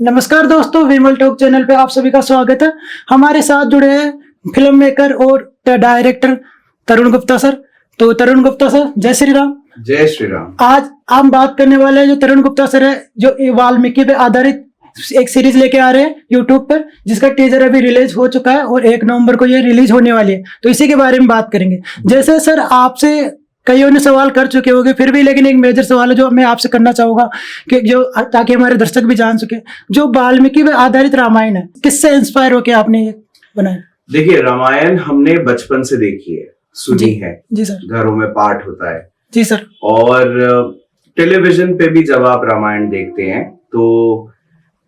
नमस्कार दोस्तों, विमल talk channel पे आप सभी का स्वागत है। हमारे साथ जुड़े हैं फिल्म मेकर और डायरेक्टर तरुण गुप्ता सर। तो तरुण गुप्ता सर, जय श्री राम। जय श्री राम। आज हम बात करने वाले हैं जो तरुण गुप्ता सर है, जो वाल्मीकि पे आधारित एक सीरीज लेके आ रहे हैं यूट्यूब पर, जिसका टीजर अभी रिलीज हो चुका है और 1 नवंबर को ये रिलीज होने वाली है। तो इसी के बारे में बात करेंगे। जैसे सर आपसे कईयों ने सवाल कर चुके होंगे, फिर भी लेकिन एक मेजर सवाल है जो मैं आपसे करना चाहूंगा कि जो ताकि हमारे दर्शक भी जान सके, जो वाल्मीकि पे आधारित रामायण है, किससे इंस्पायर होकर आपने ये बनाया? देखिए, रामायण हमने बचपन से देखी है, सुनी है। जी सर। घरों में पाठ होता है। जी सर। और टेलीविजन पे भी जब आप रामायण देखते हैं तो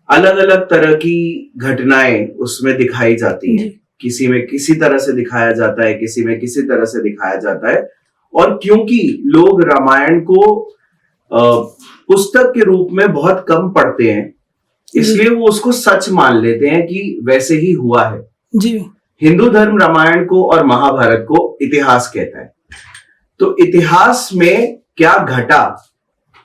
अलग अलग तरह की घटनाएं उसमें दिखाई जाती हैं। किसी में किसी तरह से दिखाया जाता है, किसी में किसी तरह से दिखाया जाता है। और क्योंकि लोग रामायण को पुस्तक के रूप में बहुत कम पढ़ते हैं, इसलिए वो उसको सच मान लेते हैं कि वैसे ही हुआ है। जी। हिंदू धर्म रामायण को और महाभारत को इतिहास कहता है। तो इतिहास में क्या घटा,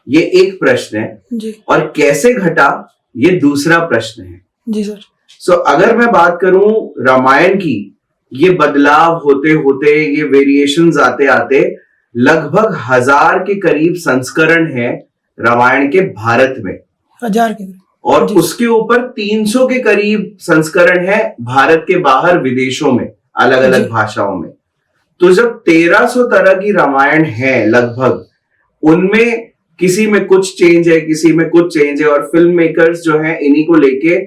ये एक प्रश्न है। जी। और कैसे घटा, ये दूसरा प्रश्न है। जी सर। सो अगर मैं बात करूं रामायण की, ये बदलाव होते होते, ये वेरिएशंस आते आते लगभग 1000 के करीब संस्करण है रामायण के भारत में। 1000 के। और उसके ऊपर 300 के करीब संस्करण है भारत के बाहर विदेशों में, अलग अलग भाषाओं में। तो जब 1300 तरह की रामायण है लगभग, उनमें किसी में कुछ चेंज है, किसी में कुछ चेंज है। और फिल्म मेकर्स जो हैं, इन्हीं को लेके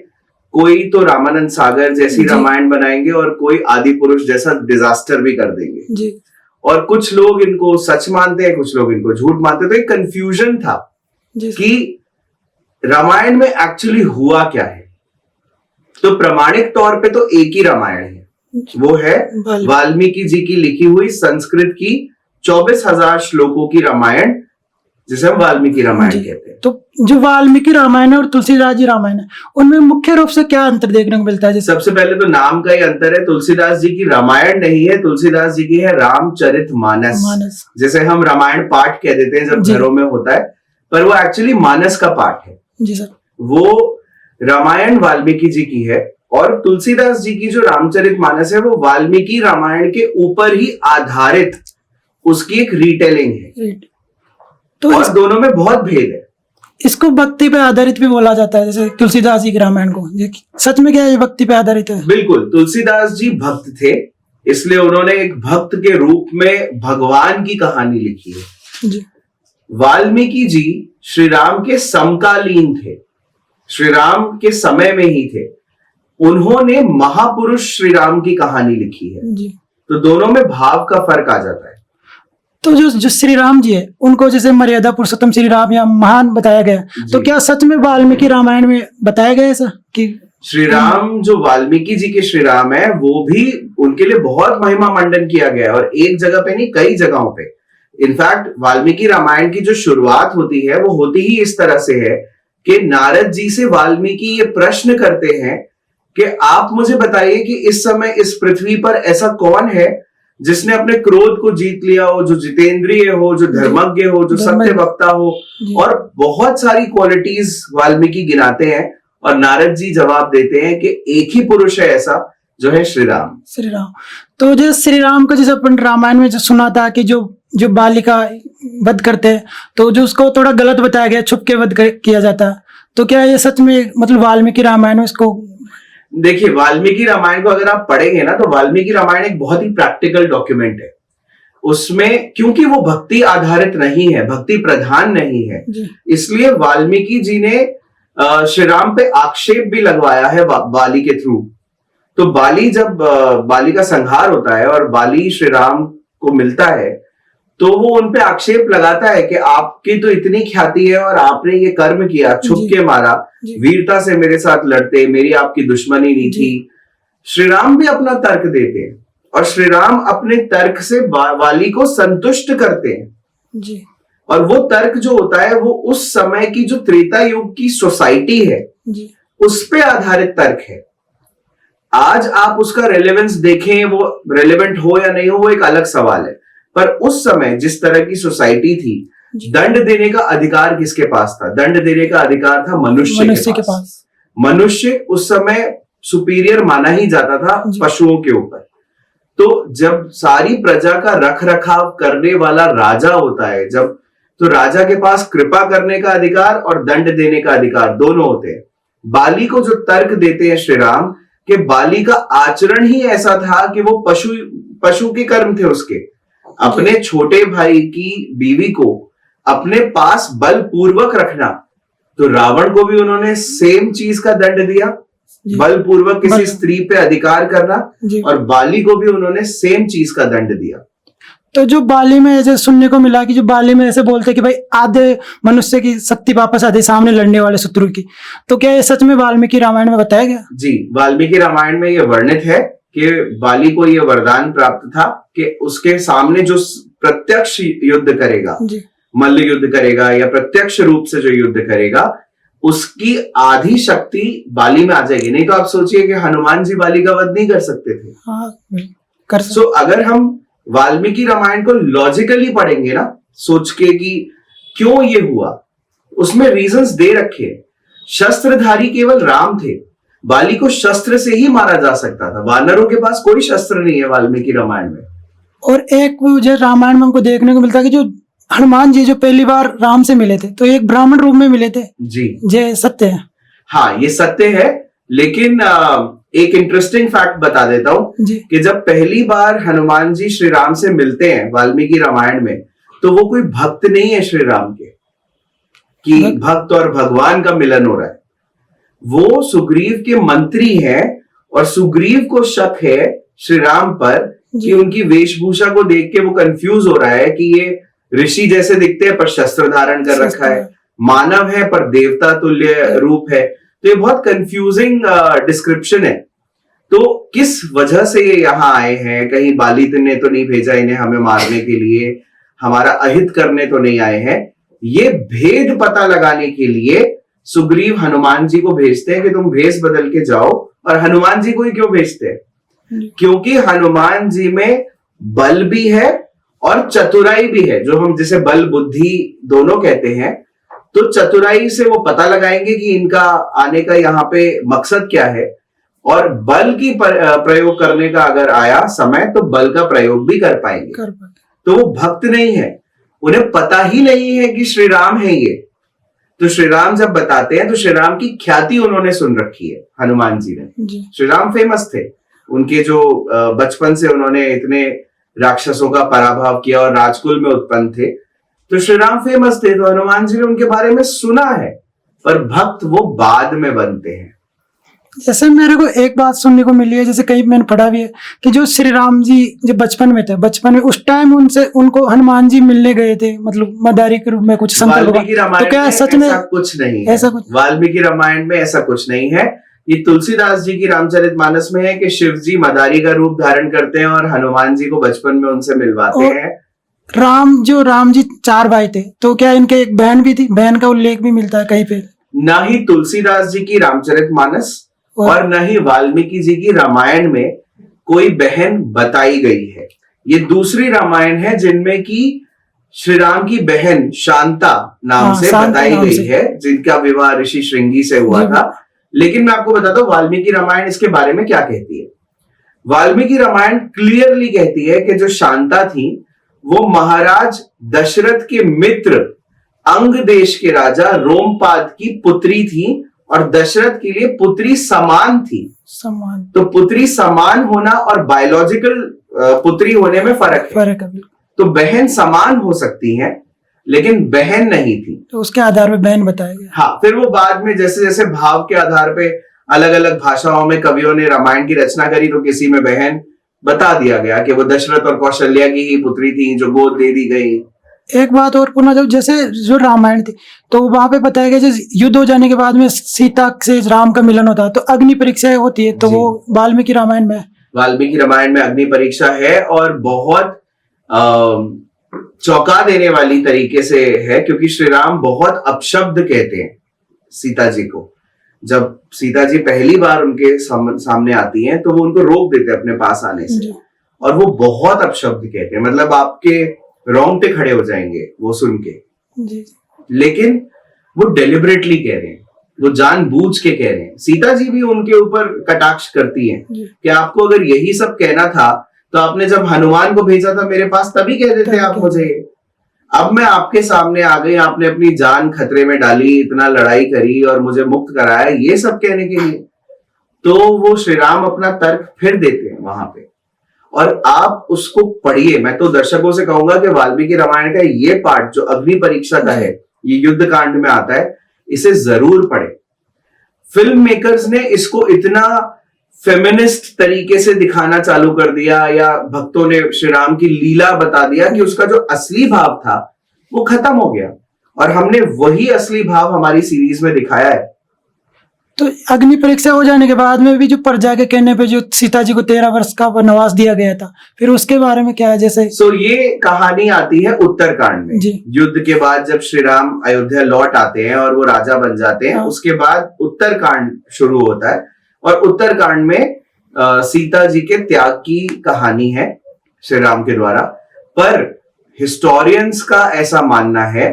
कोई तो रामानंद सागर जैसी रामायण बनाएंगे और कोई आदि पुरुष जैसा डिजास्टर भी कर देंगे। जी। और कुछ लोग इनको सच मानते हैं, कुछ लोग इनको झूठ मानते हैं। तो एक कंफ्यूजन था कि रामायण में एक्चुअली हुआ क्या है। तो प्रमाणिक तौर पे तो एक ही रामायण है, वो है वाल्मीकि जी की लिखी हुई संस्कृत की 24,000 श्लोकों की रामायण, जिसे हम वाल्मीकि रामायण कहते हैं। तो जो वाल्मीकि रामायण है और तुलसीदास जी रामायण है, उनमें मुख्य रूप से क्या अंतर देखने को मिलता है? सबसे पहले तो नाम का ही अंतर है। तुलसीदास जी की रामायण नहीं है, तुलसीदास जी की है रामचरितमानस। जैसे हम रामायण पाठ कह देते हैं जब घरों में होता है, पर वो एक्चुअली मानस का पाठ है। जी सर। वो रामायण वाल्मीकि जी की है। और तुलसीदास जी की जो रामचरितमानस है, वो वाल्मीकि रामायण के ऊपर ही आधारित उसकी एक रिटेलिंग है। तो और दोनों में बहुत भेद है। इसको भक्ति पे आधारित भी बोला जाता है, जैसे तुलसीदास जी के रामायण को। सच में क्या ये भक्ति पे आधारित है? बिल्कुल। तुलसीदास जी भक्त थे, इसलिए उन्होंने एक भक्त के रूप में भगवान की कहानी लिखी है। जी। वाल्मीकि जी श्री राम के समकालीन थे, श्री राम के समय में ही थे। उन्होंने महापुरुष श्री राम की कहानी लिखी है। जी। तो दोनों में भाव का फर्क आ जाता है। तो जो श्री राम जी है, उनको जैसे मर्यादा पुरुषोत्तम श्री राम या महान बताया गया, तो क्या सच में वाल्मीकि रामायण में बताया गया ऐसा कि श्री राम, जो वाल्मीकि जी के श्री राम है, वो भी उनके लिए बहुत महिमा मंडन किया गया है। और एक जगह पे नहीं, कई जगहों पे। इनफैक्ट वाल्मीकि रामायण की जो शुरुआत होती है, वो होती ही इस तरह से है कि नारद जी से वाल्मीकि ये प्रश्न करते हैं कि आप मुझे बताइए कि इस समय इस पृथ्वी पर ऐसा कौन है जिसने अपने क्रोध को जीत लिया हो, जो जितेंद्रिय हो, जो धर्मज्ञ हो, जो सत्य वक्ता हो। और बहुत सारी क्वालिटीज वाल्मीकि गिनाते हैं। और नारद जी जवाब देते हैं कि एक ही पुरुष है ऐसा, जो है श्री राम। श्री राम। तो जैसे श्री राम को, जैसे अपन रामायण में जो सुना था कि जो बालिका वध करते हैं, तो जो उसको थोड़ा गलत बताया गया, छुप के वध किया जाता है। तो क्या ये सच में मतलब वाल्मीकि रामायण में इसको? देखिए, वाल्मीकि रामायण को अगर आप पढ़ेंगे ना, तो वाल्मीकि रामायण एक बहुत ही प्रैक्टिकल डॉक्यूमेंट है। उसमें क्योंकि वो भक्ति आधारित नहीं है, भक्ति प्रधान नहीं है, इसलिए वाल्मीकि जी ने श्री राम पे आक्षेप भी लगवाया है बाली के थ्रू। तो बाली, जब बाली का संहार होता है और बाली श्री राम को मिलता है, तो वो उनपे आक्षेप लगाता है कि आपकी तो इतनी ख्याति है और आपने ये कर्म किया, छुप के मारा, वीरता से मेरे साथ लड़ते, मेरी आपकी दुश्मनी नहीं थी। श्री राम भी अपना तर्क देते हैं और श्री राम अपने तर्क से वाली को संतुष्ट करते हैं। जी। और वो तर्क जो होता है, वो उस समय की जो त्रेता युग की सोसाइटी है, उस पे आधारित तर्क है। आज आप उसका रेलेवेंस देखें, वो रेलेवेंट हो या नहीं हो, वो एक अलग सवाल है। पर उस समय जिस तरह की सोसाइटी थी, दंड देने का अधिकार किसके पास था? दंड देने का अधिकार था मनुष्य के पास। मनुष्य उस समय सुपीरियर माना ही जाता था जी। पशुओं के ऊपर। तो जब सारी प्रजा का रख रखाव करने वाला राजा होता है, जब तो राजा के पास कृपा करने का अधिकार और दंड देने का अधिकार दोनों होते हैं। बाली को जो तर्क देते हैं श्री राम कि बाली का आचरण ही ऐसा था कि वो पशु के कर्म थे उसके, अपने छोटे भाई की बीवी को अपने पास बलपूर्वक रखना। तो रावण को भी उन्होंने सेम चीज का दंड दिया, बलपूर्वक किसी स्त्री पे अधिकार करना, और बाली को भी उन्होंने सेम चीज का दंड दिया। तो जो बाली में ऐसे सुनने को मिला कि जो बाली में ऐसे बोलते कि भाई आधे मनुष्य की शक्ति वापस आधे सामने लड़ने वाले शत्रु की, तो क्या ये सच में वाल्मीकि रामायण में बताया गया? जी, वाल्मीकि रामायण में ये वर्णित है कि बाली को ये वरदान प्राप्त था कि उसके सामने जो प्रत्यक्ष युद्ध करेगा, मल्ल युद्ध करेगा या प्रत्यक्ष रूप से जो युद्ध करेगा, उसकी आधी शक्ति बाली में आ जाएगी। नहीं तो आप सोचिए कि हनुमान जी बाली का वध नहीं कर सकते थे। कर सो अगर हम वाल्मीकि रामायण को लॉजिकली पढ़ेंगे ना, सोच के कि क्यों ये हुआ, उसमें रीजंस दे रखे। शस्त्रधारी केवल राम थे, बाली को शस्त्र से ही मारा जा सकता था, वानरों के पास कोई शस्त्र नहीं है वाल्मीकि रामायण में। और एक जो रामायण में हमको देखने को मिलता है कि जो हनुमान जी जो पहली बार राम से मिले थे तो एक ब्राह्मण रूप में मिले थे। जी, ये सत्य है? हाँ, ये सत्य है। लेकिन एक इंटरेस्टिंग फैक्ट बता देता हूं कि जब पहली बार हनुमान जी श्री राम से मिलते हैं वाल्मीकि रामायण में, तो वो कोई भक्त नहीं है श्री राम के, कि भक्त और भगवान का मिलन हो रहा है। वो सुग्रीव के मंत्री हैं और सुग्रीव को शक है श्री राम पर कि उनकी वेशभूषा को देख के वो कंफ्यूज हो रहा है कि ये ऋषि जैसे दिखते हैं पर शस्त्र धारण कर रखा है, मानव है पर देवता तुल्य रूप है। तो ये बहुत कंफ्यूजिंग डिस्क्रिप्शन है। तो किस वजह से ये यहाँ आए हैं? कहीं बाली ने तो नहीं भेजा इन्हें हमें मारने के लिए, हमारा अहित करने तो नहीं आए हैं। ये भेद पता लगाने के लिए सुग्रीव हनुमान जी को भेजते हैं कि तुम भेष बदल के जाओ। और हनुमान जी को ही क्यों भेजते हैं? क्योंकि हनुमान जी में बल भी है और चतुराई भी है, जो हम जिसे बल बुद्धि दोनों कहते हैं। तो चतुराई से वो पता लगाएंगे कि इनका आने का यहाँ पे मकसद क्या है, और बल की प्रयोग करने का अगर आया समय तो बल का प्रयोग भी कर पाएंगे। तो वो भक्त नहीं है, उन्हें पता ही नहीं है कि श्री राम है ये। तो श्री राम जब बताते हैं तो श्री राम की ख्याति उन्होंने सुन रखी है हनुमान जी ने। श्री राम फेमस थे, उनके जो बचपन से उन्होंने इतने राक्षसों का पराभव किया और राजकुल में उत्पन्न थे, तो श्री राम फेमस थे। तो हनुमान जी ने उनके बारे में सुना है, पर भक्त वो बाद में बनते हैं। जैसे मेरे को एक बात सुनने को मिली है, जैसे कहीं मैंने पढ़ा भी है कि जो श्री राम जी जब बचपन में थे, बचपन में उस टाइम उनको हनुमान जी मिलने गए थे, मतलब मदारी के रूप में कुछ वाल्मीकि रामायण तो क्या सच में कुछ नहीं है? ऐसा कुछ वाल्मीकि रामायण में ऐसा कुछ नहीं है। ये तुलसीदास जी की रामचरितमानस में है कि शिव जी मदारी का रूप धारण करते हैं और हनुमान जी को बचपन में उनसे मिलवाते हैं। राम जी 4 भाई थे, तो क्या इनके एक बहन भी थी? बहन का उल्लेख भी मिलता है कहीं पे? ना ही तुलसीदास जी की रामचरितमानस और न ही वाल्मीकि जी की रामायण में कोई बहन बताई गई है। ये दूसरी रामायण है जिनमें की श्री राम की बहन शांता नाम से बताई गई है, जिनका विवाह ऋषि श्रृंगी से हुआ था। लेकिन मैं आपको बताता हूँ वाल्मीकि रामायण इसके बारे में क्या कहती है। वाल्मीकि रामायण क्लियरली कहती है कि जो शांता थी वो महाराज दशरथ के मित्र अंग देश के राजा रोमपाद की पुत्री थी, और दशरथ के लिए पुत्री समान थी। तो पुत्री समान होना और बायोलॉजिकल पुत्री होने में फर्क है। तो बहन समान हो सकती है लेकिन बहन नहीं थी, तो उसके आधार पे बहन बताया गया। हाँ, फिर वो बाद में जैसे जैसे भाव के आधार पे अलग अलग भाषाओं में कवियों ने रामायण की रचना करी, तो किसी में बहन बता दिया गया कि वो दशरथ और कौशल्या की ही पुत्री थी जो गोद दे दी गई। एक बात और पुनः, जब जैसे जो रामायण थी तो वहां पे बताया गया जैसे युद्ध हो जाने के बाद में सीता से राम का मिलन होता है तो अग्नि परीक्षा होती है, तो वो वाल्मीकि रामायण में अग्नि परीक्षा है, और बहुत चौंका देने वाली तरीके से है, क्योंकि श्री राम बहुत अपशब्द कहते हैं सीता जी को। जब सीता जी पहली बार उनके सामने आती हैं तो वो उनको रोक देते हैं अपने पास आने से, और वो बहुत अपशब्द कहते हैं, मतलब आपके रोंगटे खड़े हो जाएंगे वो सुन के। लेकिन वो डेलिबरेटली कह रहे हैं, वो जानबूझ के कह रहे हैं। सीता जी भी उनके ऊपर कटाक्ष करती हैं कि आपको अगर यही सब कहना था तो आपने जब हनुमान को भेजा था मेरे पास तभी कह देते आप मुझे। अब मैं आपके सामने आ गई, आपने अपनी जान खतरे में डाली, इतना लड़ाई करी और मुझे मुक्त कराया, ये सब कहने के लिए। तो वो श्री राम अपना तर्क फिर देते हैं वहां पे, और आप उसको पढ़िए। मैं तो दर्शकों से कहूंगा कि वाल्मीकि रामायण का ये पार्ट जो अग्नि परीक्षा का है, ये युद्ध कांड में आता है, इसे जरूर पढ़े। फिल्म मेकर्स ने इसको इतना फेमिनिस्ट तरीके से दिखाना चालू कर दिया, या भक्तों ने श्री राम की लीला बता दिया कि उसका जो असली भाव था वो खत्म हो गया, और हमने वही असली भाव हमारी सीरीज में दिखाया है। तो अग्नि परीक्षा हो जाने के बाद में भी जो प्रजा के कहने पे जो सीता जी को 13 वर्ष का वनवास दिया गया था, फिर उसके बारे में क्या है? जैसे ये कहानी आती है उत्तरकांड में। युद्ध के बाद जब श्री राम अयोध्या लौट आते हैं और वो राजा बन जाते हैं, उसके बाद उत्तरकांड शुरू होता है, और उत्तरकांड में सीता जी के त्याग की कहानी है श्री राम के द्वारा। पर हिस्टोरियंस का ऐसा मानना है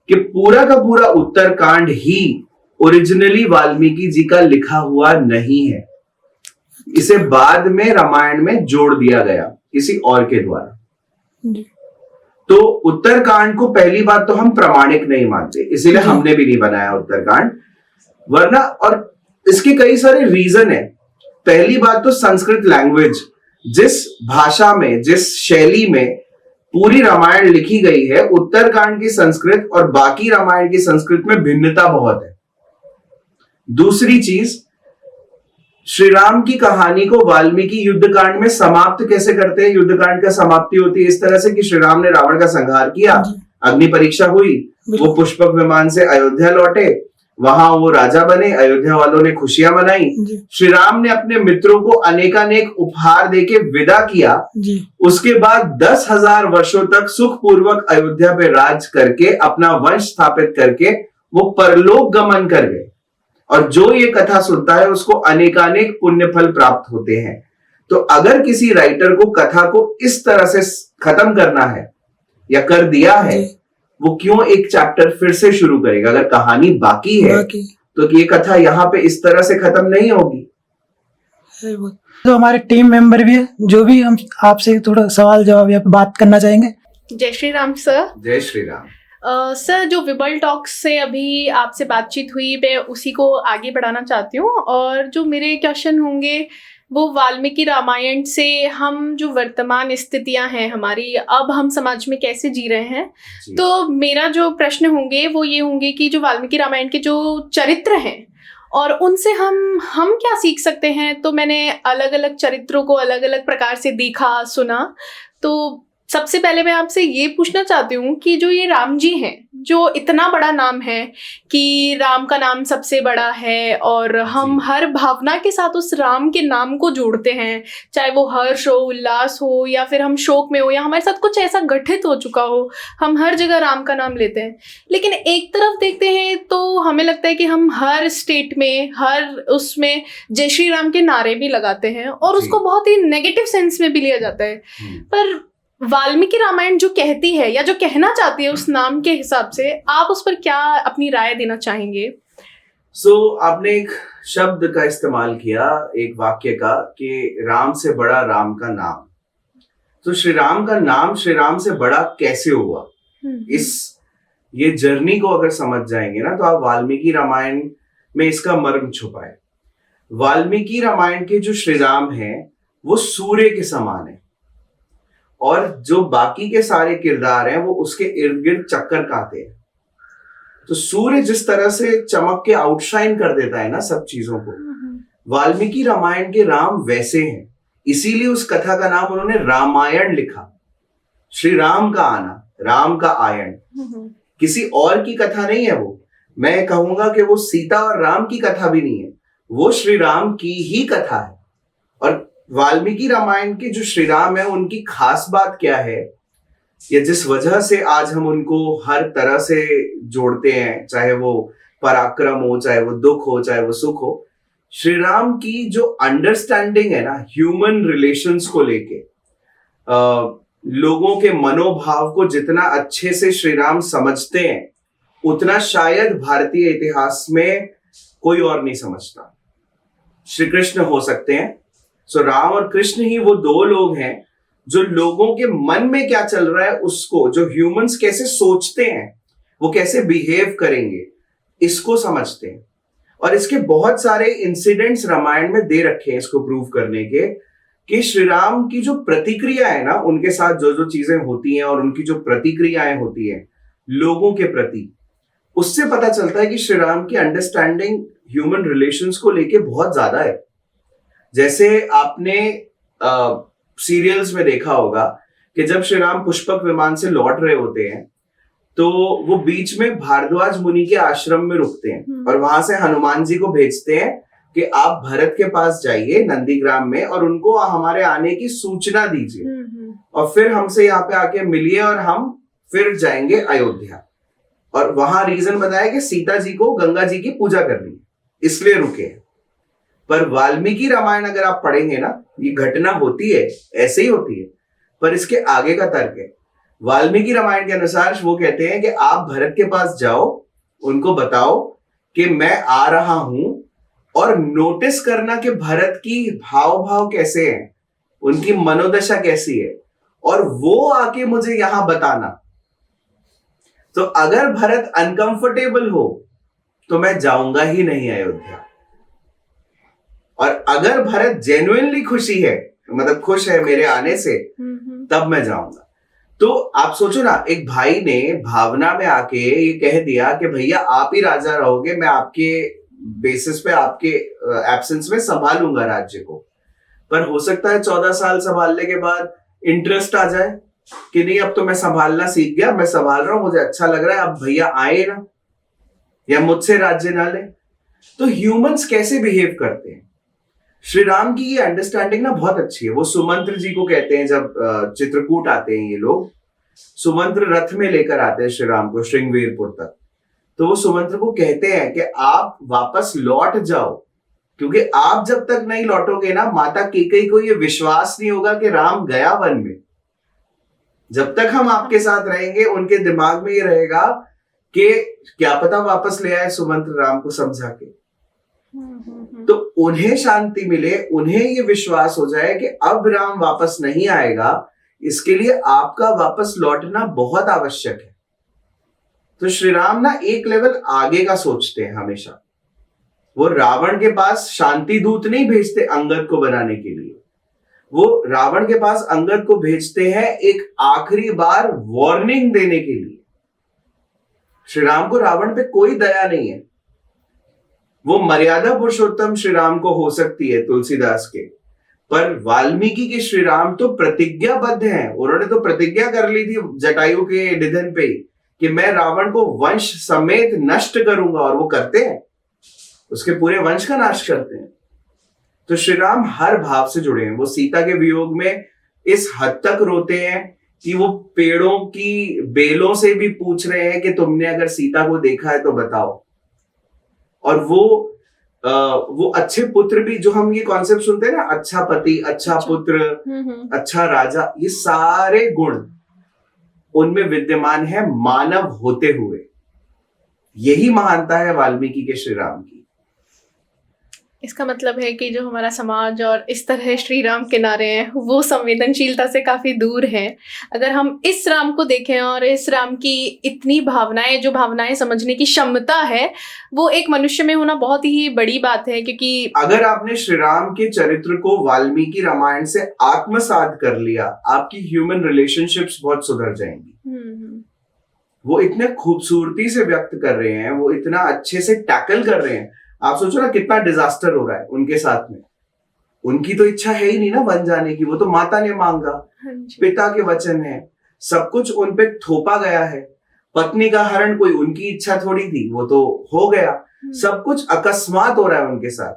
कि पूरा का पूरा उत्तरकांड ही ओरिजिनली वाल्मीकि जी का लिखा हुआ नहीं है, इसे बाद में रामायण में जोड़ दिया गया किसी और के द्वारा। तो उत्तरकांड को पहली बात तो हम प्रामाणिक नहीं मानते, इसीलिए हमने भी नहीं बनाया उत्तरकांड, वरना। और इसके कई सारे रीजन है। पहली बात तो संस्कृत लैंग्वेज, जिस भाषा में, जिस शैली में पूरी रामायण लिखी गई है, उत्तरकांड की संस्कृत और बाकी रामायण की संस्कृत में भिन्नता बहुत है। दूसरी चीज, श्री राम की कहानी को वाल्मीकि युद्धकांड में समाप्त कैसे करते हैं? युद्धकांड का समाप्ति होती है इस तरह से कि श्री राम ने रावण का संहार किया, अग्नि परीक्षा हुई, वो पुष्पक विमान से अयोध्या लौटे, वहां वो राजा बने, अयोध्या वालों ने खुशियां मनाई, श्री राम ने अपने मित्रों को अनेकानेक उपहार देके विदा किया, उसके बाद 10,000 वर्षों तक सुखपूर्वक अयोध्या पे राज करके अपना वंश स्थापित करके वो परलोक गमन कर गए। और जो ये कथा सुनता है उसको अनेकानेक पुण्य फल प्राप्त होते हैं। तो अगर किसी राइटर को कथा को इस तरह से खत्म करना है या कर दिया है, वो क्यों एक चैप्टर फिर से शुरू करेगा? अगर कहानी बाकी है तो ये कथा यहाँ पे इस तरह से खत्म नहीं होगी। तो हमारे टीम मेंबर भी है, जो भी हम आपसे थोड़ा सवाल जवाब या बात करना चाहेंगे। जय श्री राम सर। जय श्री राम। सर, जो विबल टॉक्स से अभी आपसे बातचीत हुई, मैं उसी को आगे बढ़ाना चाहती हूँ, और जो मेरे क्वेश्चन होंगे वो वाल्मीकि रामायण से हम जो वर्तमान स्थितियां हैं हमारी, अब हम समाज में कैसे जी रहे हैं, तो मेरा जो प्रश्न होंगे वो ये होंगे कि जो वाल्मीकि रामायण के जो चरित्र हैं और उनसे हम क्या सीख सकते हैं। तो मैंने अलग अलग चरित्रों को अलग अलग प्रकार से देखा, सुना। तो सबसे पहले मैं आपसे ये पूछना चाहती हूँ कि जो ये राम जी हैं, जो इतना बड़ा नाम है कि राम का नाम सबसे बड़ा है, और हम हर भावना के साथ उस राम के नाम को जोड़ते हैं, चाहे वो हर्ष हो, उल्लास हो, या फिर हम शोक में हो, या हमारे साथ कुछ ऐसा घटित हो चुका हो, हम हर जगह राम का नाम लेते हैं। लेकिन एक तरफ देखते हैं तो हमें लगता है कि हम हर स्टेट में, हर उसमें जय श्री राम के नारे भी लगाते हैं, और उसको बहुत ही नेगेटिव सेंस में भी लिया जाता है। पर वाल्मीकि रामायण जो कहती है या जो कहना चाहती है उस नाम के हिसाब से, आप उस पर क्या अपनी राय देना चाहेंगे? आपने एक शब्द का इस्तेमाल किया, एक वाक्य का, कि राम से बड़ा राम का नाम। तो श्री राम का नाम श्री राम से बड़ा कैसे हुआ, ये जर्नी को अगर समझ जाएंगे ना, तो आप वाल्मीकि रामायण में इसका मर्म छुपा है। वाल्मीकि रामायण के जो श्री राम है वो सूर्य के समान है, और जो बाकी के सारे किरदार हैं वो उसके इर्द गिर्द चक्कर काटते हैं। तो सूर्य जिस तरह से चमक के आउटशाइन कर देता है ना सब चीजों को, वाल्मीकि रामायण के राम वैसे हैं। इसीलिए उस कथा का नाम उन्होंने रामायण लिखा। श्री राम का आना, राम का आयन, किसी और की कथा नहीं है वो। मैं कहूंगा कि वो सीता और राम की कथा भी नहीं है, वो श्री राम की ही कथा है। और वाल्मीकि रामायण के जो श्री राम है उनकी खास बात क्या है, या जिस वजह से आज हम उनको हर तरह से जोड़ते हैं, चाहे वो पराक्रम हो, चाहे वो दुख हो, चाहे वो सुख हो, श्री राम की जो अंडरस्टैंडिंग है ना ह्यूमन रिलेशंस को लेके, लोगों के मनोभाव को जितना अच्छे से श्री राम समझते हैं, उतना शायद भारतीय इतिहास में कोई और नहीं समझता। श्री कृष्ण हो सकते हैं। सो राम और कृष्ण ही वो दो लोग हैं जो लोगों के मन में क्या चल रहा है उसको, जो ह्यूमंस कैसे सोचते हैं, वो कैसे बिहेव करेंगे, इसको समझते हैं। और इसके बहुत सारे इंसिडेंट्स रामायण में दे रखे हैं इसको प्रूव करने के कि श्री राम की जो प्रतिक्रिया है ना, उनके साथ जो जो चीजें होती हैं और उनकी जो प्रतिक्रियाएं होती हैं लोगों के प्रति, उससे पता चलता है कि श्री राम की अंडरस्टैंडिंग ह्यूमन रिलेशंस को लेके बहुत ज्यादा है। जैसे आपने सीरियल्स में देखा होगा कि जब श्री राम पुष्पक विमान से लौट रहे होते हैं तो वो बीच में भारद्वाज मुनि के आश्रम में रुकते हैं और वहां से हनुमान जी को भेजते हैं कि आप भरत के पास जाइए नंदीग्राम में और उनको हमारे आने की सूचना दीजिए और फिर हमसे यहाँ पे आके मिलिए और हम फिर जाएंगे अयोध्या। और वहां रीजन बताया कि सीता जी को गंगा जी की पूजा करनी है, इसलिए रुके हैं। पर वाल्मीकि रामायण अगर आप पढ़ेंगे ना, ये घटना होती है, ऐसे ही होती है, पर इसके आगे का तर्क है। वाल्मीकि रामायण के अनुसार वो कहते हैं कि आप भरत के पास जाओ, उनको बताओ कि मैं आ रहा हूं और नोटिस करना कि भरत की भाव भाव कैसे हैं, उनकी मनोदशा कैसी है, और वो आके मुझे यहां बताना। तो अगर भरत अनकंफर्टेबल हो तो मैं जाऊंगा ही नहीं अयोध्या, और अगर भरत जेन्युइनली खुशी है, मतलब खुश है मेरे आने से, तब मैं जाऊंगा। तो आप सोचो ना, एक भाई ने भावना में आके ये कह दिया कि भैया आप ही राजा रहोगे, मैं आपके बेसिस पे आपके एब्सेंस में संभालूंगा राज्य को। पर हो सकता है 14 साल संभालने के बाद इंटरेस्ट आ जाए कि नहीं, अब तो मैं संभालना सीख गया, मैं संभाल रहा हूं, मुझे अच्छा लग रहा है, अब भैया आए ना या मुझसे राज्य ना ले। तो ह्यूमंस कैसे बिहेव करते हैं, श्री राम की ये अंडरस्टैंडिंग ना बहुत अच्छी है। वो सुमंत्र जी को कहते हैं, जब चित्रकूट आते हैं ये लोग, सुमंत्र रथ में लेकर आते हैं श्री राम को श्रृंगवीरपुर तक, तो वो सुमंत्र को कहते हैं कि आप वापस लौट जाओ, क्योंकि आप जब तक नहीं लौटोगे ना, माता कैकेयी को ये विश्वास नहीं होगा कि राम गया वन में। जब तक हम आपके साथ रहेंगे, उनके दिमाग में ये रहेगा कि क्या पता वापस ले आए सुमंत्र राम को समझा के। तो उन्हें शांति मिले, उन्हें ये विश्वास हो जाए कि अब राम वापस नहीं आएगा, इसके लिए आपका वापस लौटना बहुत आवश्यक है। तो श्री राम ना एक लेवल आगे का सोचते हैं हमेशा। वो रावण के पास शांति दूत नहीं भेजते अंगद को बनाने के लिए, वो रावण के पास अंगद को भेजते हैं एक आखिरी बार वार्निंग देने के लिए। श्री राम को रावण पे कोई दया नहीं है। वो मर्यादा पुरुषोत्तम श्री राम को हो सकती है तुलसीदास के, पर वाल्मीकि के श्री राम तो प्रतिज्ञाबद्ध हैं। उन्होंने तो प्रतिज्ञा कर ली थी जटायु के निधन पे कि मैं रावण को वंश समेत नष्ट करूंगा, और वो करते हैं, उसके पूरे वंश का नाश करते हैं। तो श्री राम हर भाव से जुड़े हैं। वो सीता के वियोग में इस हद तक रोते हैं कि वो पेड़ों की बेलों से भी पूछ रहे हैं कि तुमने अगर सीता को देखा है तो बताओ। और वो अच्छे पुत्र भी, जो हम ये कॉन्सेप्ट सुनते हैं ना, अच्छा पति, अच्छा पुत्र, अच्छा राजा, ये सारे गुण उनमें विद्यमान है मानव होते हुए। यही महानता है वाल्मीकि के श्री राम की। इसका मतलब है कि जो हमारा समाज और इस तरह श्री राम के नारे हैं वो संवेदनशीलता से काफ़ी दूर हैं। अगर हम इस राम को देखें और इस राम की इतनी भावनाएं, जो भावनाएं समझने की क्षमता है, वो एक मनुष्य में होना बहुत ही बड़ी बात है। क्योंकि अगर आपने श्री राम के चरित्र को वाल्मीकि रामायण से आत्मसात कर लिया, आपकी ह्यूमन रिलेशनशिप्स बहुत सुधर जाएंगी। वो इतने खूबसूरती से व्यक्त कर रहे हैं, वो इतना अच्छे से टैकल कर रहे हैं। आप सोचो ना कितना डिजास्टर हो रहा है उनके साथ में। उनकी तो इच्छा है ही नहीं ना वन जाने की, वो तो माता ने मांगा, पिता के वचन है, सब कुछ उन पे थोपा गया है। पत्नी का हरण कोई उनकी इच्छा थोड़ी थी, वो तो हो गया। सब कुछ अकस्मात हो रहा है उनके साथ।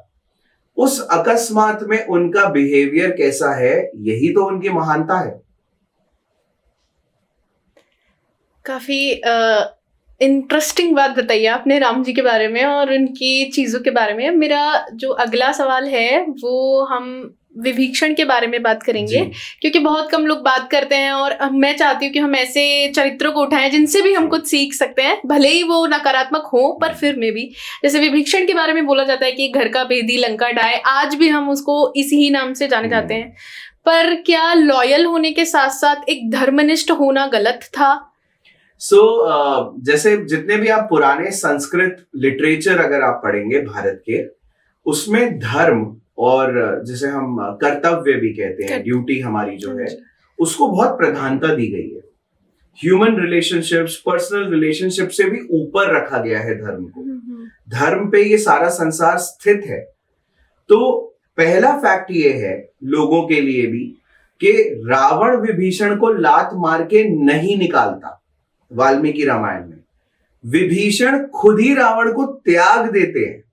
उस अकस्मात में उनका बिहेवियर कैसा है, यही तो उनकी महानता है। काफी इंटरेस्टिंग बात बताइए आपने राम जी के बारे में और उनकी चीज़ों के बारे में। मेरा जो अगला सवाल है वो हम विभीषण के बारे में बात करेंगे, क्योंकि बहुत कम लोग बात करते हैं और मैं चाहती हूँ कि हम ऐसे चरित्रों को उठाएं जिनसे भी हम कुछ सीख सकते हैं, भले ही वो नकारात्मक हो पर फिर में भी। जैसे विभीषण के बारे में बोला जाता है कि घर का भेदी लंका ढाए, आज भी हम उसको इसी ही नाम से जाने जाते हैं। पर क्या लॉयल होने के साथ साथ एक धर्मनिष्ठ होना गलत था? जैसे जितने भी आप पुराने संस्कृत लिटरेचर अगर आप पढ़ेंगे भारत के, उसमें धर्म और जिसे हम कर्तव्य भी कहते हैं, ड्यूटी हमारी जो है, उसको बहुत प्रधानता दी गई है। ह्यूमन रिलेशनशिप्स, पर्सनल रिलेशनशिप से भी ऊपर रखा गया है धर्म को। धर्म पे ये सारा संसार स्थित है। तो पहला फैक्ट ये है लोगों के लिए भी कि रावण विभीषण को लात मार के नहीं निकालता। वाल्मीकि रामायण में विभीषण खुद ही रावण को त्याग देते हैं,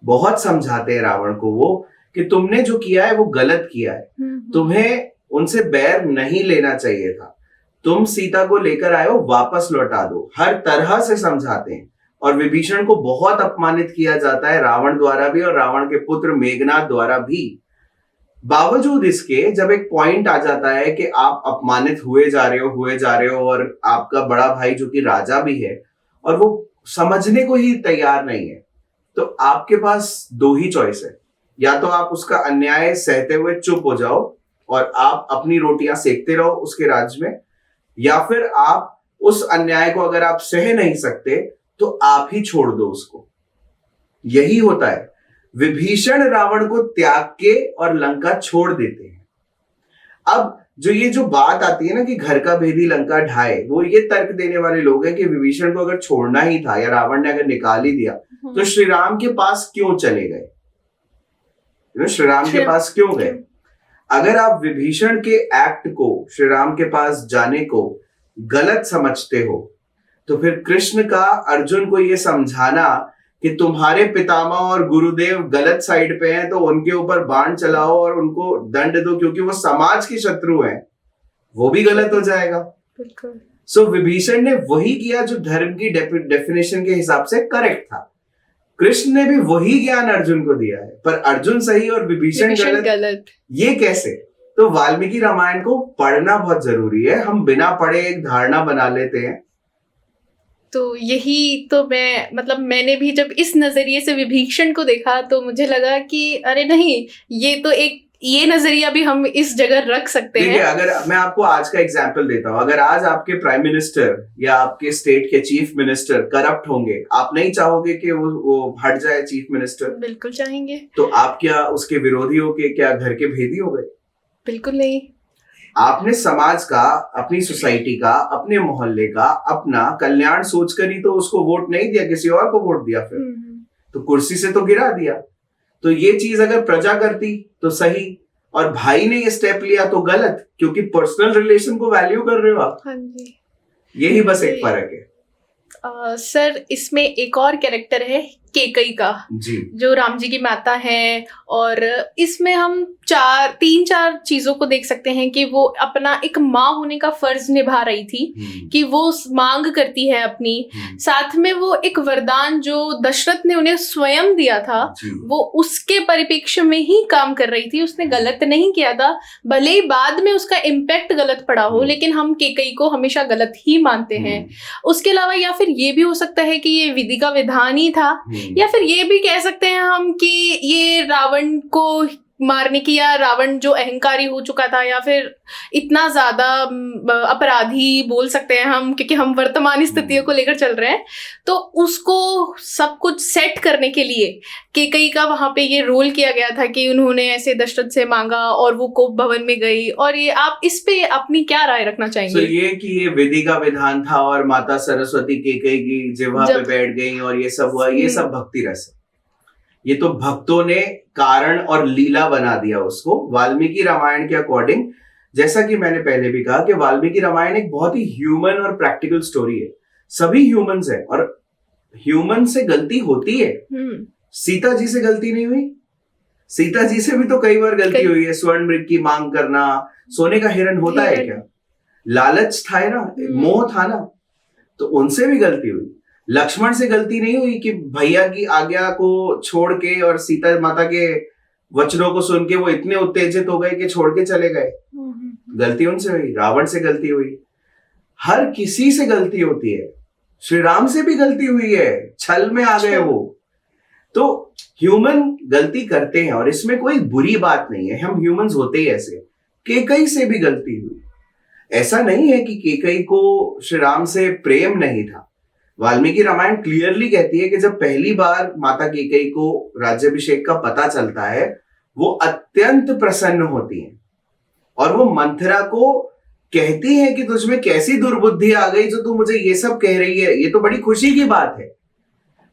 बहुत समझाते हैं रावण को वो कि तुमने जो किया है वो गलत किया है, तुम्हें उनसे बैर नहीं लेना चाहिए था, तुम सीता को लेकर आए हो, वापस लौटा दो, हर तरह से समझाते हैं। और विभीषण को बहुत अपमानित किया जाता है रावण द्वारा भी और रावण के पुत्र मेघनाद द्वारा भी। बावजूद इसके जब एक पॉइंट आ जाता है कि आप अपमानित हुए जा रहे हो और आपका बड़ा भाई जो कि राजा भी है और वो समझने को ही तैयार नहीं है, तो आपके पास दो ही चॉइस है, या तो आप उसका अन्याय सहते हुए चुप हो जाओ और आप अपनी रोटियां सेकते रहो उसके राज्य में, या फिर आप उस अन्याय को अगर आप सह नहीं सकते तो आप ही छोड़ दो उसको। यही होता है। विभीषण रावण को त्याग के और लंका छोड़ देते हैं। अब जो बात आती है ना कि घर का भेदी लंका ढाए, वो ये तर्क देने वाले लोग हैं कि विभीषण को अगर छोड़ना ही था या रावण ने अगर निकाल ही दिया तो श्री राम के पास क्यों चले गए, श्री राम के पास क्यों गए? अगर आप विभीषण के एक्ट को, श्री राम के पास जाने को गलत समझते हो, तो फिर कृष्ण का अर्जुन को यह समझाना कि तुम्हारे पितामह और गुरुदेव गलत साइड पे हैं तो उनके ऊपर बाण चलाओ और उनको दंड दो क्योंकि वो समाज के शत्रु हैं, वो भी गलत हो जाएगा। सो विभीषण ने वही किया जो धर्म की डेफिनेशन के हिसाब से करेक्ट था। कृष्ण ने भी वही ज्ञान अर्जुन को दिया है, पर अर्जुन सही और विभीषण गलत। ये कैसे? तो वाल्मीकि रामायण को पढ़ना बहुत जरूरी है। हम बिना पढ़े एक धारणा बना लेते हैं। तो यही तो मैंने भी जब इस नजरिए से विभीषण को देखा तो मुझे लगा कि अरे नहीं, ये नजरिया भी हम इस जगह रख सकते हैं। अगर मैं आपको आज का एग्जांपल देता हूं, अगर आज आपके प्राइम मिनिस्टर या आपके स्टेट के चीफ मिनिस्टर करप्ट होंगे, आप नहीं चाहोगे कि वो हट जाए चीफ मिनिस्टर? बिल्कुल चाहेंगे। तो आप क्या उसके विरोधियों के क्या घर के भेदी हो गए? बिल्कुल नहीं। आपने समाज का, अपनी सोसाइटी का, अपने मोहल्ले का, अपना कल्याण सोचकर ही तो उसको वोट नहीं दिया, किसी और को वोट दिया, फिर तो कुर्सी से तो गिरा दिया। तो ये चीज अगर प्रजा करती तो सही, और भाई ने ये स्टेप लिया तो गलत, क्योंकि पर्सनल रिलेशन को वैल्यू कर रहे हो आप। हाँ जी, यही बस एक फर्क है। सर इसमें एक और कैरेक्टर है केकई का जी, जो राम जी की माता है, और इसमें हम तीन चार चीजों को देख सकते हैं कि वो अपना एक माँ होने का फर्ज निभा रही थी कि वो मांग करती है अपनी, साथ में वो एक वरदान जो दशरथ ने उन्हें स्वयं दिया था वो उसके परिप्रेक्ष्य में ही काम कर रही थी। उसने गलत नहीं किया था, भले ही बाद में उसका इम्पैक्ट गलत पड़ा हो, लेकिन हम केकई को हमेशा गलत ही मानते हैं। उसके अलावा या फिर ये भी हो सकता है कि ये विधि का विधान ही था, या फिर ये भी कह सकते हैं हम कि ये रावण को मारने की, या रावण जो अहंकारी हो चुका था या फिर इतना ज्यादा अपराधी बोल सकते हैं हम, क्योंकि हम वर्तमान स्थितियों को लेकर चल रहे हैं, तो उसको सब कुछ सेट करने के लिए केकई का वहां पे ये रोल किया गया था कि उन्होंने ऐसे दशरथ से मांगा और वो कोप भवन में गई। और ये आप इस पे अपनी क्या राय रखना चाहेंगे? ये कि ये विधि का विधान था और माता सरस्वती केकई की जिह्वा पे बैठ गई और ये सब हुआ, ये सब भक्ति रस है। ये तो भक्तों ने कारण और लीला बना दिया उसको। वाल्मीकि रामायण के अकॉर्डिंग, जैसा कि मैंने पहले भी कहा कि वाल्मीकि रामायण एक बहुत ही ह्यूमन और प्रैक्टिकल स्टोरी है। सभी ह्यूमंस हैं और ह्यूमन से गलती होती है। सीता जी से गलती नहीं हुई? सीता जी से भी तो कई बार गलती हुई है। स्वर्ण मृग की मांग करना, सोने का हिरण होता है क्या? लालच था ना, मोह था ना, तो उनसे भी गलती हुई। लक्ष्मण से गलती नहीं हुई कि भैया की आज्ञा को छोड़ के और सीता माता के वचनों को सुन के वो इतने उत्तेजित हो गए कि छोड़ के चले गए। गलती उनसे हुई, रावण से गलती हुई, हर किसी से गलती होती है। श्री राम से भी गलती हुई है, छल में आ गए वो। तो ह्यूमन गलती करते हैं और इसमें कोई बुरी बात नहीं है, हम ह्यूमंस होते ही ऐसे। केकई से भी गलती हुई, ऐसा नहीं है कि केकई को श्री राम से प्रेम नहीं था। वाल्मीकि रामायण क्लियरली कहती है कि जब पहली बार माता केकई को राज्याभिषेक का पता चलता है, वो अत्यंत प्रसन्न होती हैं और वो मंथरा को कहती है कि तुझमें कैसी दुर्बुद्धि आ गई जो तू मुझे ये सब कह रही है, ये तो बड़ी खुशी की बात है।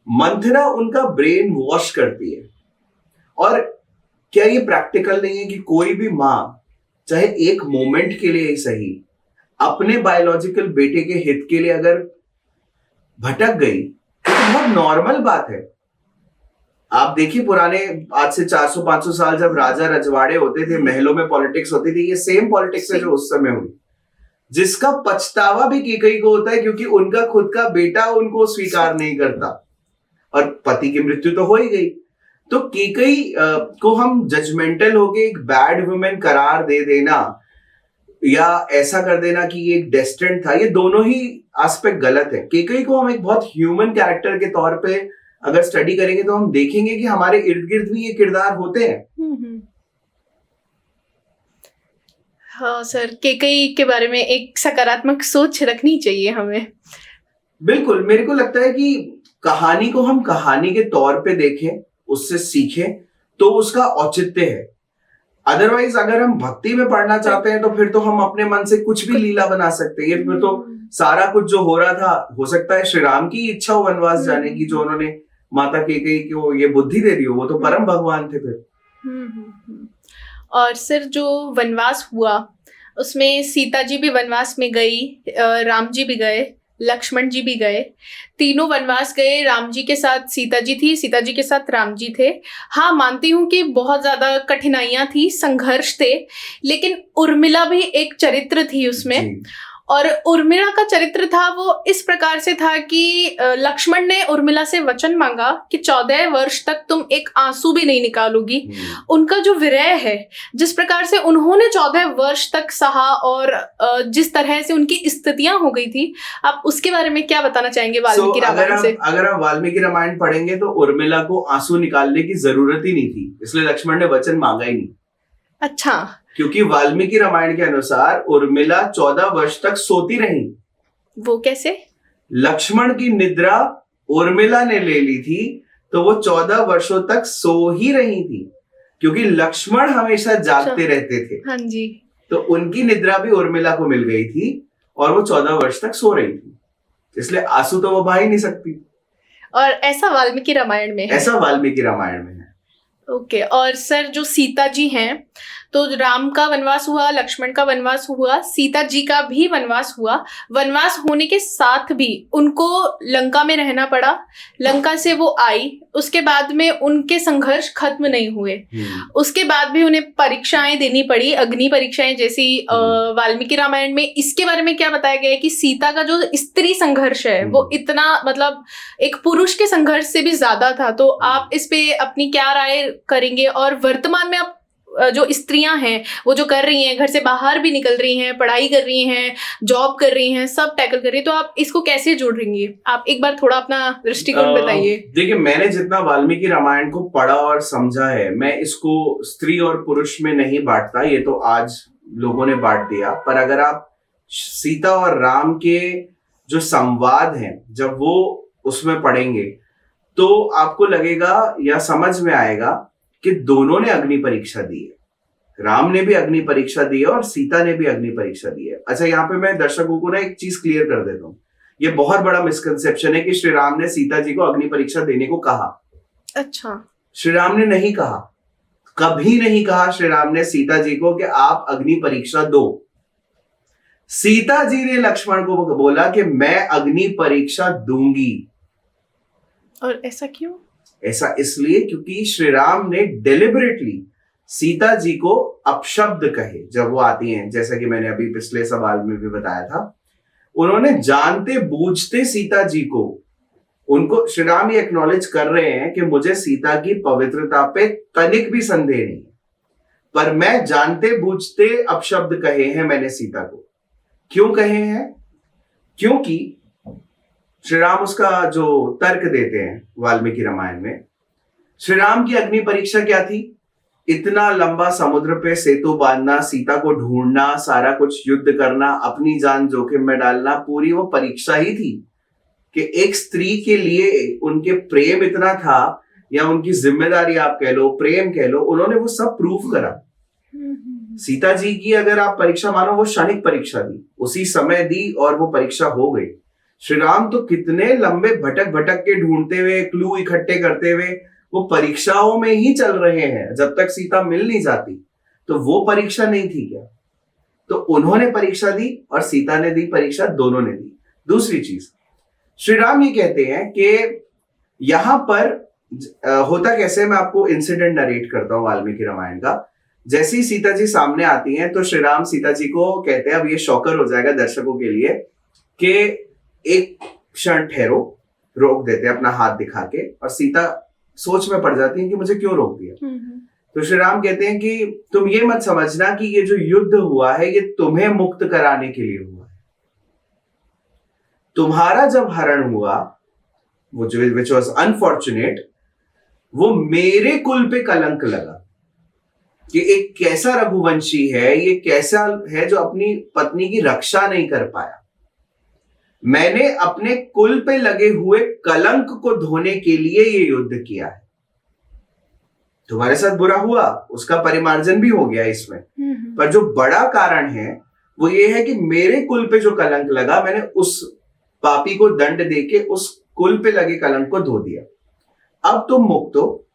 मंथरा उनका ब्रेन वॉश करती है। और क्या ये प्रैक्टिकल नहीं है कि कोई भी मां चाहे एक मोमेंट के लिए ही सही अपने बायोलॉजिकल बेटे के हित के लिए अगर भटक गई तो बहुत नॉर्मल बात है। आप देखिए पुराने, आज से 400-500 साल जब राजा रजवाड़े होते थे, महलों में पॉलिटिक्स होती थी, ये सेम पॉलिटिक्स है जो उस समय हुई, जिसका पछतावा भी केकई को होता है क्योंकि उनका खुद का बेटा उनको स्वीकार नहीं करता और पति की मृत्यु तो हो ही गई। तो केकई को हम जजमेंटल होके एक बैड वुमेन करार दे देना या ऐसा कर देना कि ये एक डेस्टिन्ड था, ये दोनों ही एस्पेक्ट गलत है। केकई को हम एक बहुत ह्यूमन कैरेक्टर के तौर पे अगर स्टडी करेंगे तो हम देखेंगे कि हमारे इर्द गिर्द भी ये किरदार होते हैं। हाँ सर, केकई के बारे में एक सकारात्मक सोच रखनी चाहिए हमें। बिल्कुल, मेरे को लगता है कि कहानी को हम कहानी के तौर पे देखें, उससे सीखें तो उसका औचित्य है। अदरवाइज अगर हम भक्ति में पढ़ना चाहते हैं तो फिर तो हम अपने मन से कुछ भी लीला बना सकते हैं। फिर तो सारा कुछ जो हो रहा था, हो सकता है श्री राम की इच्छा हो वनवास जाने की, जो उन्होंने माता केकई को ये बुद्धि दे दी हो, वो तो परम भगवान थे फिर। और सर जो वनवास हुआ उसमें सीता जी भी वनवास में गई, राम जी भी गए, लक्ष्मण जी भी गए, तीनों वनवास गए। राम जी के साथ सीता जी थी, सीता जी के साथ राम जी थे। हाँ, मानती हूँ कि बहुत ज्यादा कठिनाइयां थी, संघर्ष थे, लेकिन उर्मिला भी एक चरित्र थी उसमें। और उर्मिला का चरित्र था वो इस प्रकार से था कि लक्ष्मण ने उर्मिला से वचन मांगा कि 14 वर्ष तक तुम एक आंसू भी नहीं निकालोगी। उनका जो विरह है, जिस प्रकार से उन्होंने 14 वर्ष तक सहा और जिस तरह से उनकी स्थितियां हो गई थी, आप उसके बारे में क्या बताना चाहेंगे वाल्मीकि रामायण से? अगर आप वाल्मीकि रामायण पढ़ेंगे तो उर्मिला को आंसू निकालने की जरूरत ही नहीं थी, इसलिए लक्ष्मण ने वचन मांगा ही नहीं। अच्छा, क्योंकि वाल्मीकि रामायण के अनुसार उर्मिला 14 वर्ष तक सोती रही। वो कैसे? लक्ष्मण की निद्रा उर्मिला ने ले ली थी, तो वो 14 वर्षों तक सो ही रही थी, क्योंकि लक्ष्मण हमेशा जागते रहते थे। हाँ जी। तो उनकी निद्रा भी उर्मिला को मिल गई थी और वो 14 वर्ष तक सो रही थी, इसलिए आंसू तो वो बहा ही नहीं सकती। और ऐसा वाल्मीकि रामायण में है? ऐसा वाल्मीकि रामायण में है। ओके। और सर जो सीता जी हैं, तो राम का वनवास हुआ, लक्ष्मण का वनवास हुआ, सीता जी का भी वनवास हुआ। वनवास होने के साथ भी उनको लंका में रहना पड़ा। लंका से वो आई, उसके बाद में उनके संघर्ष खत्म नहीं हुए। उसके बाद भी उन्हें परीक्षाएं देनी पड़ी, अग्नि परीक्षाएं जैसी। वाल्मीकि रामायण में इसके बारे में क्या बताया गया है कि सीता का जो स्त्री संघर्ष है वो इतना, मतलब एक पुरुष के संघर्ष से भी ज्यादा था। तो आप इस पे अपनी क्या राय करेंगे? और वर्तमान में आप जो स्त्रियां हैं वो जो कर रही हैं, घर से बाहर भी निकल रही हैं, पढ़ाई कर रही हैं, जॉब कर रही हैं, सब टैकल कर रही हैं, तो आप इसको कैसे जोड़ेंगे? आप एक बार थोड़ा अपना दृष्टिकोण बताइए। देखिए, मैंने जितना वाल्मीकि रामायण को पढ़ा और समझा है, मैं इसको स्त्री और पुरुष में नहीं बांटता, ये तो आज लोगों ने बांट दिया। पर अगर आप सीता और राम के जो संवाद हैं, जब वो उसमें पढ़ेंगे तो आपको लगेगा या समझ में आएगा कि दोनों ने अग्नि परीक्षा दी है। राम ने भी अग्नि परीक्षा दी है और सीता ने भी अग्नि परीक्षा दी है। अच्छा, यहाँ पे मैं दर्शकों को ना एक चीज क्लियर कर देता हूँ। ये बहुत बड़ा मिसकंसेप्शन है कि श्री राम ने सीता जी को अग्नि परीक्षा देने को कहा। अच्छा, श्री राम ने नहीं कहा, कभी नहीं कहा श्री राम ने सीता जी को कि आप अग्नि परीक्षा दो। सीता जी ने लक्ष्मण को बोला कि मैं अग्नि परीक्षा दूंगी। और ऐसा क्यों? ऐसा इसलिए क्योंकि श्री राम ने डेलिबरेटली सीता जी को अपशब्द कहे जब वो आती हैं, जैसा कि मैंने अभी पिछले सवाल में भी बताया था। उन्होंने जानते बूझते सीता जी को उनको श्री राम ये एक्नॉलेज कर रहे हैं कि मुझे सीता की पवित्रता पे तनिक भी संदेह नहीं है, पर मैं जानते बूझते अपशब्द कहे हैं मैंने सीता को। क्यों कहे हैं? क्योंकि श्री राम उसका जो तर्क देते हैं वाल्मीकि रामायण में, श्री राम की अग्नि परीक्षा क्या थी? इतना लंबा समुद्र पे सेतु बांधना, सीता को ढूंढना, सारा कुछ युद्ध करना, अपनी जान जोखिम में डालना, पूरी वो परीक्षा ही थी कि एक स्त्री के लिए उनके प्रेम इतना था, या उनकी जिम्मेदारी आप कह लो, प्रेम कह लो, उन्होंने वो सब प्रूफ करा। सीता जी की अगर आप परीक्षा मानो, वो क्षणिक परीक्षा दी, उसी समय दी और वो परीक्षा हो गई। श्री राम तो कितने लंबे भटक भटक के ढूंढते हुए, क्लू इकट्ठे करते हुए वो परीक्षाओं में ही चल रहे हैं जब तक सीता मिल नहीं जाती। तो वो परीक्षा नहीं थी क्या? तो उन्होंने परीक्षा दी और सीता ने दी परीक्षा, दोनों ने दी। दूसरी चीज, श्री राम ये कहते हैं कि यहां पर होता कैसे, मैं आपको इंसिडेंट नरेट करता हूं वाल्मीकि रामायण का। जैसे ही सीता जी सामने आती हैं तो श्री राम सीता जी को कहते हैं, अब ये शॉकर हो जाएगा दर्शकों के लिए, कि एक क्षण ठहरो, रोक देते हैं अपना हाथ दिखा के, और सीता सोच में पड़ जाती है कि मुझे क्यों रोक दिया। तो श्री राम कहते हैं कि तुम ये मत समझना कि ये जो युद्ध हुआ है ये तुम्हें मुक्त कराने के लिए हुआ है। तुम्हारा जब हरण हुआ, वो जो विच वॉज अनफॉर्चुनेट, वो मेरे कुल पे कलंक लगा कि एक कैसा रघुवंशी है, ये कैसा है जो अपनी पत्नी की रक्षा नहीं कर पाया। मैंने अपने कुल पे लगे हुए कलंक को धोने के लिए ये युद्ध किया है। तुम्हारे साथ बुरा हुआ, उसका परिमार्जन भी हो गया इसमें, पर जो बड़ा कारण है वो ये है कि मेरे कुल पे जो कलंक लगा, मैंने उस पापी को दंड देके उस कुल पे लगे कलंक को धो दिया। अब तुम मुक्त हो,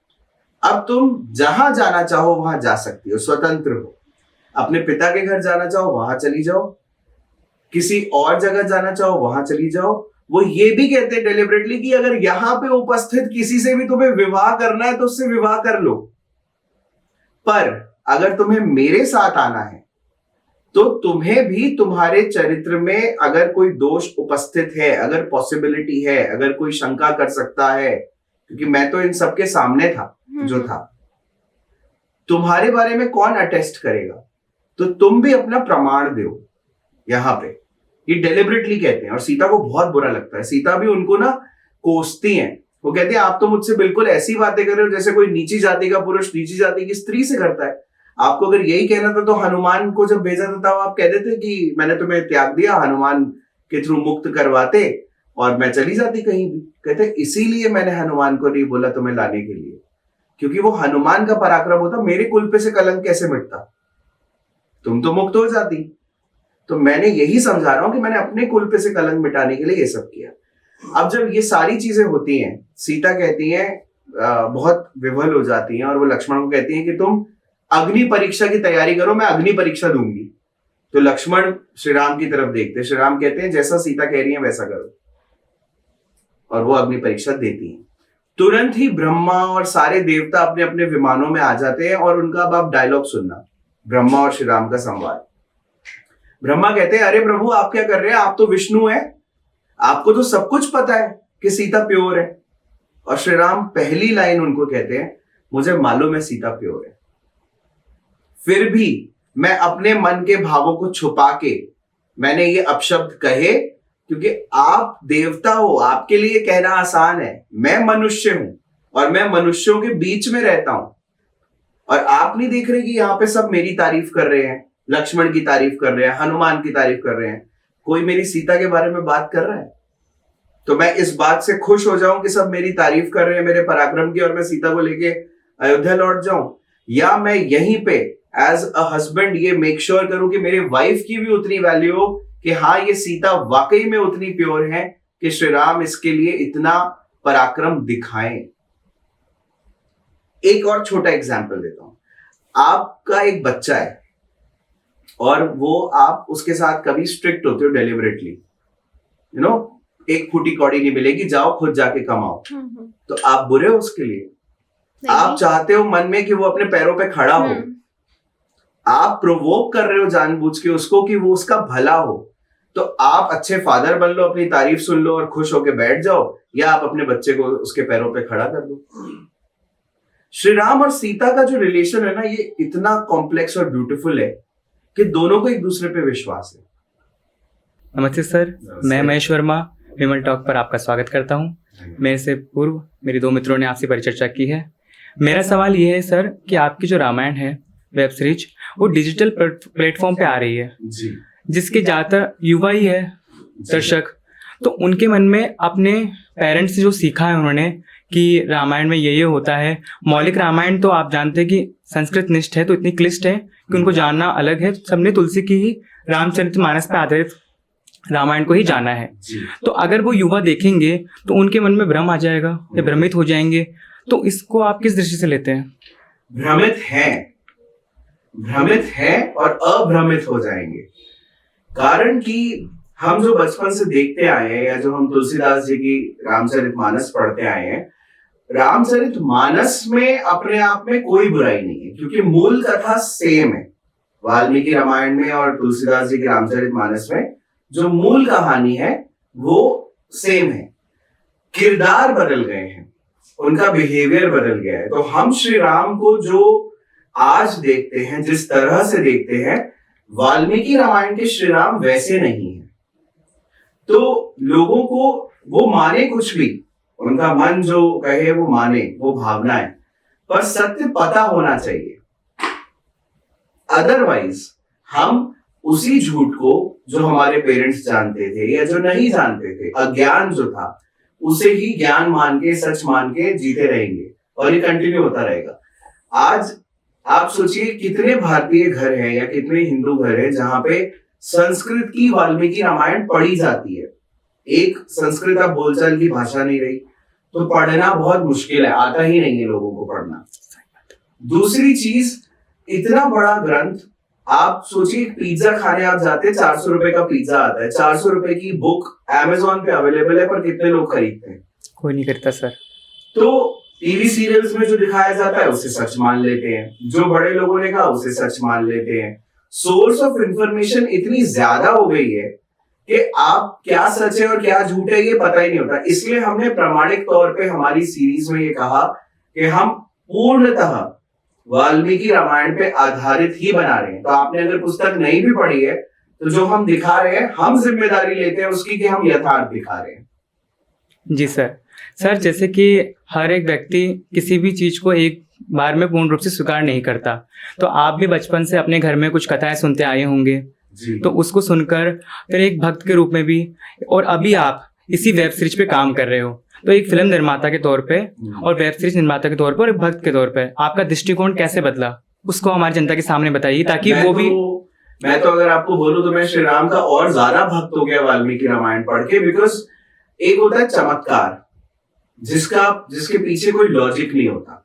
अब तुम जहां जाना चाहो वहां जा सकती हो, स्वतंत्र हो। अपने पिता के घर जाना चाहो वहां चली जाओ, किसी और जगह जाना चाहो वहां चली जाओ। वो ये भी कहते हैं डेलिबरेटली कि अगर यहां पे उपस्थित किसी से भी तुम्हें विवाह करना है तो उससे विवाह कर लो, पर अगर तुम्हें मेरे साथ आना है तो तुम्हें भी तुम्हारे चरित्र में अगर कोई दोष उपस्थित है, अगर पॉसिबिलिटी है, अगर कोई शंका कर सकता है, क्योंकि मैं तो इन सबके सामने था जो था, तुम्हारे बारे में कौन अटेस्ट करेगा, तो तुम भी अपना प्रमाण दो। यहां पे ये डेलिबरेटली कहते हैं, और सीता को बहुत बुरा लगता है। सीता भी उनको ना कोसती हैं, वो कहती है आप तो मुझसे बिल्कुल ऐसी बातें कर रहे हो जैसे कोई नीची जाति का पुरुष नीची जाति की स्त्री से करता है। आपको अगर यही कहना था तो हनुमान को जब भेजा था तब आप कह देते कि मैंने तुम्हें त्याग दिया, हनुमान के थ्रू मुक्त करवाते और मैं चली जाती कहीं भी। कहते इसीलिए मैंने हनुमान को नहीं बोला तुम्हें लाने के लिए, क्योंकि वो हनुमान का पराक्रम होता, मेरे कुल पे से कलंक कैसे मिटता, तुम तो मुक्त हो जाती। तो मैंने यही समझा रहा हूं कि मैंने अपने कुल पे से कलंक मिटाने के लिए ये सब किया। अब जब ये सारी चीजें होती हैं, सीता कहती हैं, बहुत विवल हो जाती हैं और वो लक्ष्मण को कहती हैं कि तुम अग्नि परीक्षा की तैयारी करो, मैं अग्नि परीक्षा दूंगी। तो लक्ष्मण श्री राम की तरफ देखते, श्री राम कहते हैं जैसा सीता कह रही है वैसा करो, और वो अग्नि परीक्षा देती हैं। तुरंत ही ब्रह्मा और सारे देवता अपने अपने विमानों में आ जाते हैं और उनका अब आप डायलॉग सुनना, ब्रह्मा और श्री राम का संवाद। ब्रह्मा कहते हैं अरे प्रभु आप क्या कर रहे हैं, आप तो विष्णु हैं, आपको तो सब कुछ पता है कि सीता प्योर है। और श्री राम पहली लाइन उनको कहते हैं मुझे मालूम है सीता प्योर है, फिर भी मैं अपने मन के भावों को छुपा के मैंने ये अपशब्द कहे, क्योंकि आप देवता हो, आपके लिए कहना आसान है, मैं मनुष्य हूं और मैं मनुष्यों के बीच में रहता हूं। और आप नहीं देख रहे कि यहां पे सब मेरी तारीफ कर रहे हैं, लक्ष्मण की तारीफ कर रहे हैं, हनुमान की तारीफ कर रहे हैं, कोई मेरी सीता के बारे में बात कर रहा है, तो मैं इस बात से खुश हो जाऊं कि सब मेरी तारीफ कर रहे हैं मेरे पराक्रम की, और मैं सीता को लेके अयोध्या लौट जाऊं, या मैं यहीं पे एज अ हस्बैंड ये मेक श्योर करूं कि मेरे वाइफ की भी उतनी वैल्यू हो कि हाँ ये सीता वाकई में उतनी प्योर है कि श्री राम इसके लिए इतना पराक्रम दिखाएं। एक और छोटा एग्जांपल देता हूं, आपका एक बच्चा है और वो आप उसके साथ कभी स्ट्रिक्ट होते हो डेलिबरेटली, यू नो, एक फूटी कौड़ी नहीं मिलेगी, जाओ खुद जाके कमाओ, तो आप बुरे हो उसके लिए? आप चाहते हो मन में कि वो अपने पैरों पे खड़ा हो, आप प्रोवोक कर रहे हो जानबूझ के उसको कि वो उसका भला हो, तो आप अच्छे फादर बन लो, अपनी तारीफ सुन लो और खुश होके बैठ जाओ, या आप अपने बच्चे को उसके पैरों पे खड़ा कर दो। श्री राम और सीता का जो रिलेशन है ना, ये इतना कॉम्प्लेक्स और ब्यूटीफुल है कि दोनों को एक दूसरे पे विश्वास है। नमस्ते सर, नमस्ते। मैं महेश वर्मा विमल टॉक पर आपका स्वागत करता हूं। मेरे से पूर्व मेरे 2 मित्रों ने आपसे परिचर्चा की है। मेरा सवाल ये है सर कि आपकी जो रामायण है वेब सीरीज, वो डिजिटल प्लेटफॉर्म पे आ रही है, जी जिसके ज़्यादातर युवा ही है दर्शक, तो उनके मन में अपने पेरेंट्स से जो सीखा है उन्होंने कि रामायण में ये होता है, मौलिक रामायण तो आप जानते हैं कि संस्कृत निष्ठ है, तो इतनी क्लिष्ट है कि उनको जानना अलग है। सबने तुलसी की ही रामचरितमानस पर आधारित रामायण को ही जाना है। जी तो अगर वो युवा देखेंगे तो उनके मन में भ्रम आ जाएगा या भ्रमित हो जाएंगे, तो इसको आप किस दृष्टि से लेते हैं? भ्रमित है और अभ्रमित हो जाएंगे। कारण कि हम जो बचपन से देखते आए हैं, या जो हम तुलसीदास जी की रामचरितमानस पढ़ते आए हैं, रामचरितमानस में अपने आप में कोई बुराई नहीं है, क्योंकि मूल कथा सेम है। वाल्मीकि रामायण में और तुलसीदास जी के रामचरितमानस में जो मूल कहानी है वो सेम है। किरदार बदल गए हैं, उनका बिहेवियर बदल गया है। तो हम श्री राम को जो आज देखते हैं, जिस तरह से देखते हैं, वाल्मीकि रामायण के श्री राम वैसे नहीं है। तो लोगों को वो माने कुछ भी, उनका मन जो कहे वो माने, वो भावना है, पर सत्य पता होना चाहिए। अदरवाइज हम उसी झूठ को जो हमारे पेरेंट्स जानते थे या जो नहीं जानते थे, अज्ञान जो था, उसे ही ज्ञान मान के, सच मान के जीते रहेंगे, और ये कंटिन्यू होता रहेगा। आज आप सोचिए कितने भारतीय घर हैं या कितने हिंदू घर हैं जहां पे संस्कृत की वाल्मीकि रामायण पढ़ी जाती है। एक, संस्कृत अब बोलचाल की भाषा नहीं रही, तो पढ़ना बहुत मुश्किल है, आता ही नहीं है लोगों को पढ़ना। दूसरी चीज, इतना बड़ा ग्रंथ, आप सोचिए पिज्जा खाने आप जाते हैं, 400 रुपए का पिज्जा आता है, 400 रुपए की बुक अमेज़न पे अवेलेबल है, पर कितने लोग खरीदते हैं? कोई नहीं करता सर। तो टीवी सीरियल्स में जो दिखाया जाता है उसे सच मान लेते हैं, जो बड़े लोगों ने कहा उसे सच मान लेते हैं। सोर्स ऑफ इंफॉर्मेशन इतनी ज्यादा हो गई है कि आप क्या सच है और क्या झूठ है ये पता ही नहीं होता। इसलिए हमने प्रामाणिक तौर पे हमारी सीरीज में ये कहा कि हम पूर्णतः वाल्मीकि रामायण पे आधारित ही बना रहे हैं। तो आपने अगर पुस्तक नहीं भी पढ़ी है, तो जो हम दिखा रहे हैं, हम जिम्मेदारी लेते हैं उसकी कि हम यथार्थ दिखा रहे हैं। जी सर। सर, जैसे कि हर एक व्यक्ति किसी भी चीज को एक बार में पूर्ण रूप से स्वीकार नहीं करता, तो आप भी बचपन से अपने घर में कुछ कथाएं सुनते आए होंगे, तो उसको सुनकर फिर एक भक्त के रूप में भी, और अभी आप इसी वेब सीरीज पे काम कर रहे हो, तो एक फिल्म निर्माता के तौर पे और वेब सीरीज निर्माता के तौर पर और एक भक्त के तौर पे आपका दृष्टिकोण कैसे बदला, उसको हमारी जनता के सामने बताइए, ताकि वो भी। मैं तो अगर आपको बोलूं तो मैं श्री राम का और ज्यादा भक्त हो गया वाल्मीकि रामायण पढ़ के। बिकॉज एक होता है चमत्कार, जिसके पीछे कोई लॉजिक नहीं होता,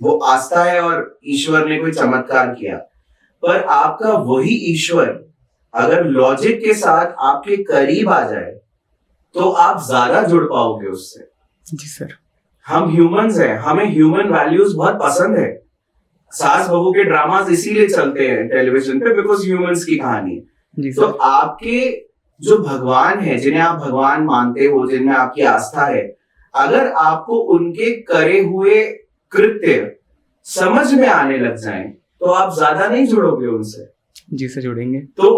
वो आस्था है और ईश्वर ने कोई चमत्कार किया। पर आपका वही ईश्वर अगर लॉजिक के साथ आपके करीब आ जाए तो आप ज्यादा जुड़ पाओगे उससे। जी सर। हम ह्यूमंस हैं, हमें ह्यूमन वैल्यूज बहुत पसंद है। सास बहू के ड्रामास इसीलिए चलते हैं टेलीविजन पे, बिकॉज ह्यूमंस की कहानी है। जी तो सर। आपके जो भगवान है, जिन्हें आप भगवान मानते हो, जिनमें आपकी आस्था है, अगर आपको उनके करे हुए कृत्य समझ में आने लग जाएं, तो आप ज्यादा नहीं जुड़ोगे उनसे। जी सर, जुड़ेंगे। तो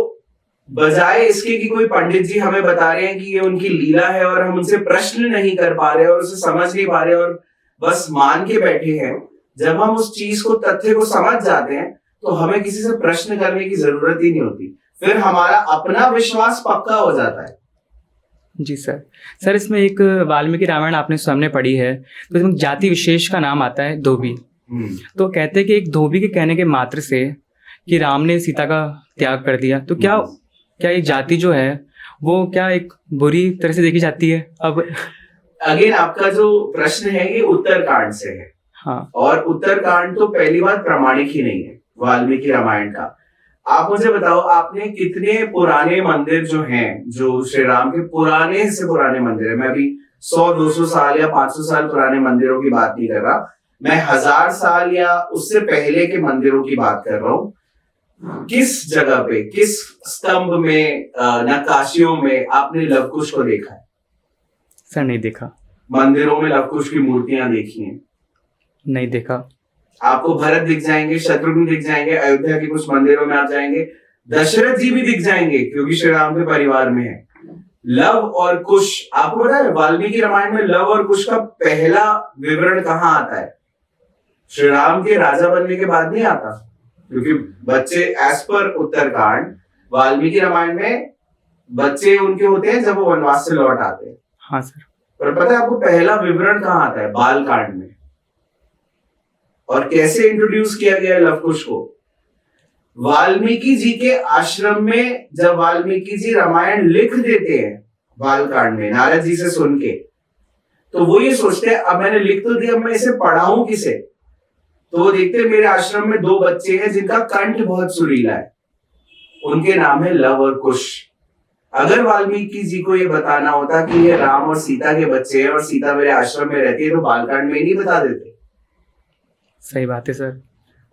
बजाय इसके कि कोई पंडित जी हमें बता रहे हैं कि ये उनकी लीला है और हम उनसे प्रश्न नहीं कर पा रहे और उसे समझ नहीं पा रहे और बस मान के बैठे हैं, जब हम उस चीज को, तथ्य को समझ जाते हैं, तो हमें किसी से प्रश्न करने की जरूरत ही नहीं होती। फिर हमारा अपना विश्वास पक्का हो जाता है। जी सर। सर, इसमें एक वाल्मीकि रामायण आपने सामने पढ़ी है, तो इसमें जाति विशेष का नाम आता है धोबी। तो कहते हैं कि एक धोबी के कहने के मात्र से कि राम ने सीता का त्याग कर दिया, तो क्या ये जाति जो है वो क्या एक बुरी तरह से देखी जाती है? अब अगेन आपका जो प्रश्न है ये उत्तरकांड से है। हाँ। और उत्तरकांड तो पहली बात प्रामाणिक ही नहीं है वाल्मीकि रामायण का। आप मुझे बताओ, आपने कितने पुराने मंदिर जो हैं, जो श्री राम के पुराने से पुराने मंदिर है, मैं अभी 100-200 साल या 500 साल पुराने मंदिरों की बात नहीं कर रहा, मैं 1000 साल या उससे पहले के मंदिरों की बात कर रहा हूं। किस जगह पे, किस स्तंभ में, नक्काशियों में आपने लव कुश को देखा है? सर नहीं देखा। मंदिरों में लव कुश की मूर्तियां देखी हैं? नहीं देखा। आपको भरत दिख जाएंगे, शत्रुघ्न दिख जाएंगे, अयोध्या के कुछ मंदिरों में आप जाएंगे, दशरथ जी भी दिख जाएंगे क्योंकि श्री राम के परिवार में है। लव और कुश, आपको पता है वाल्मीकि रामायण में लव और कुश का पहला विवरण कहाँ आता है? श्री राम के राजा बनने के बाद नहीं आता, क्योंकि बच्चे एज पर उत्तरकांड वाल्मीकि रामायण में बच्चे उनके होते हैं जब वो वनवास से लौट आते हैं। हाँ सर। पर पता है आपको पहला विवरण कहाँ आता है? बाल कांड में। और कैसे इंट्रोड्यूस किया गया है लव कुश को? वाल्मीकि जी के आश्रम में जब वाल्मीकि जी रामायण लिख देते हैं बालकांड में नारद जी से सुन के, तो वो ये सोचते हैं अब मैंने लिख तो दिया, मैं इसे पढ़ाऊं किसे? तो वो देखते हैं मेरे आश्रम में 2 बच्चे हैं जिनका कंठ बहुत सुरीला है, उनके नाम है लव और कुश। अगर वाल्मीकि जी को ये बताना होता कि ये राम और सीता के बच्चे हैं और सीता मेरे आश्रम में रहती है, तो बालकांड में नहीं बता देते। सही बात है सर।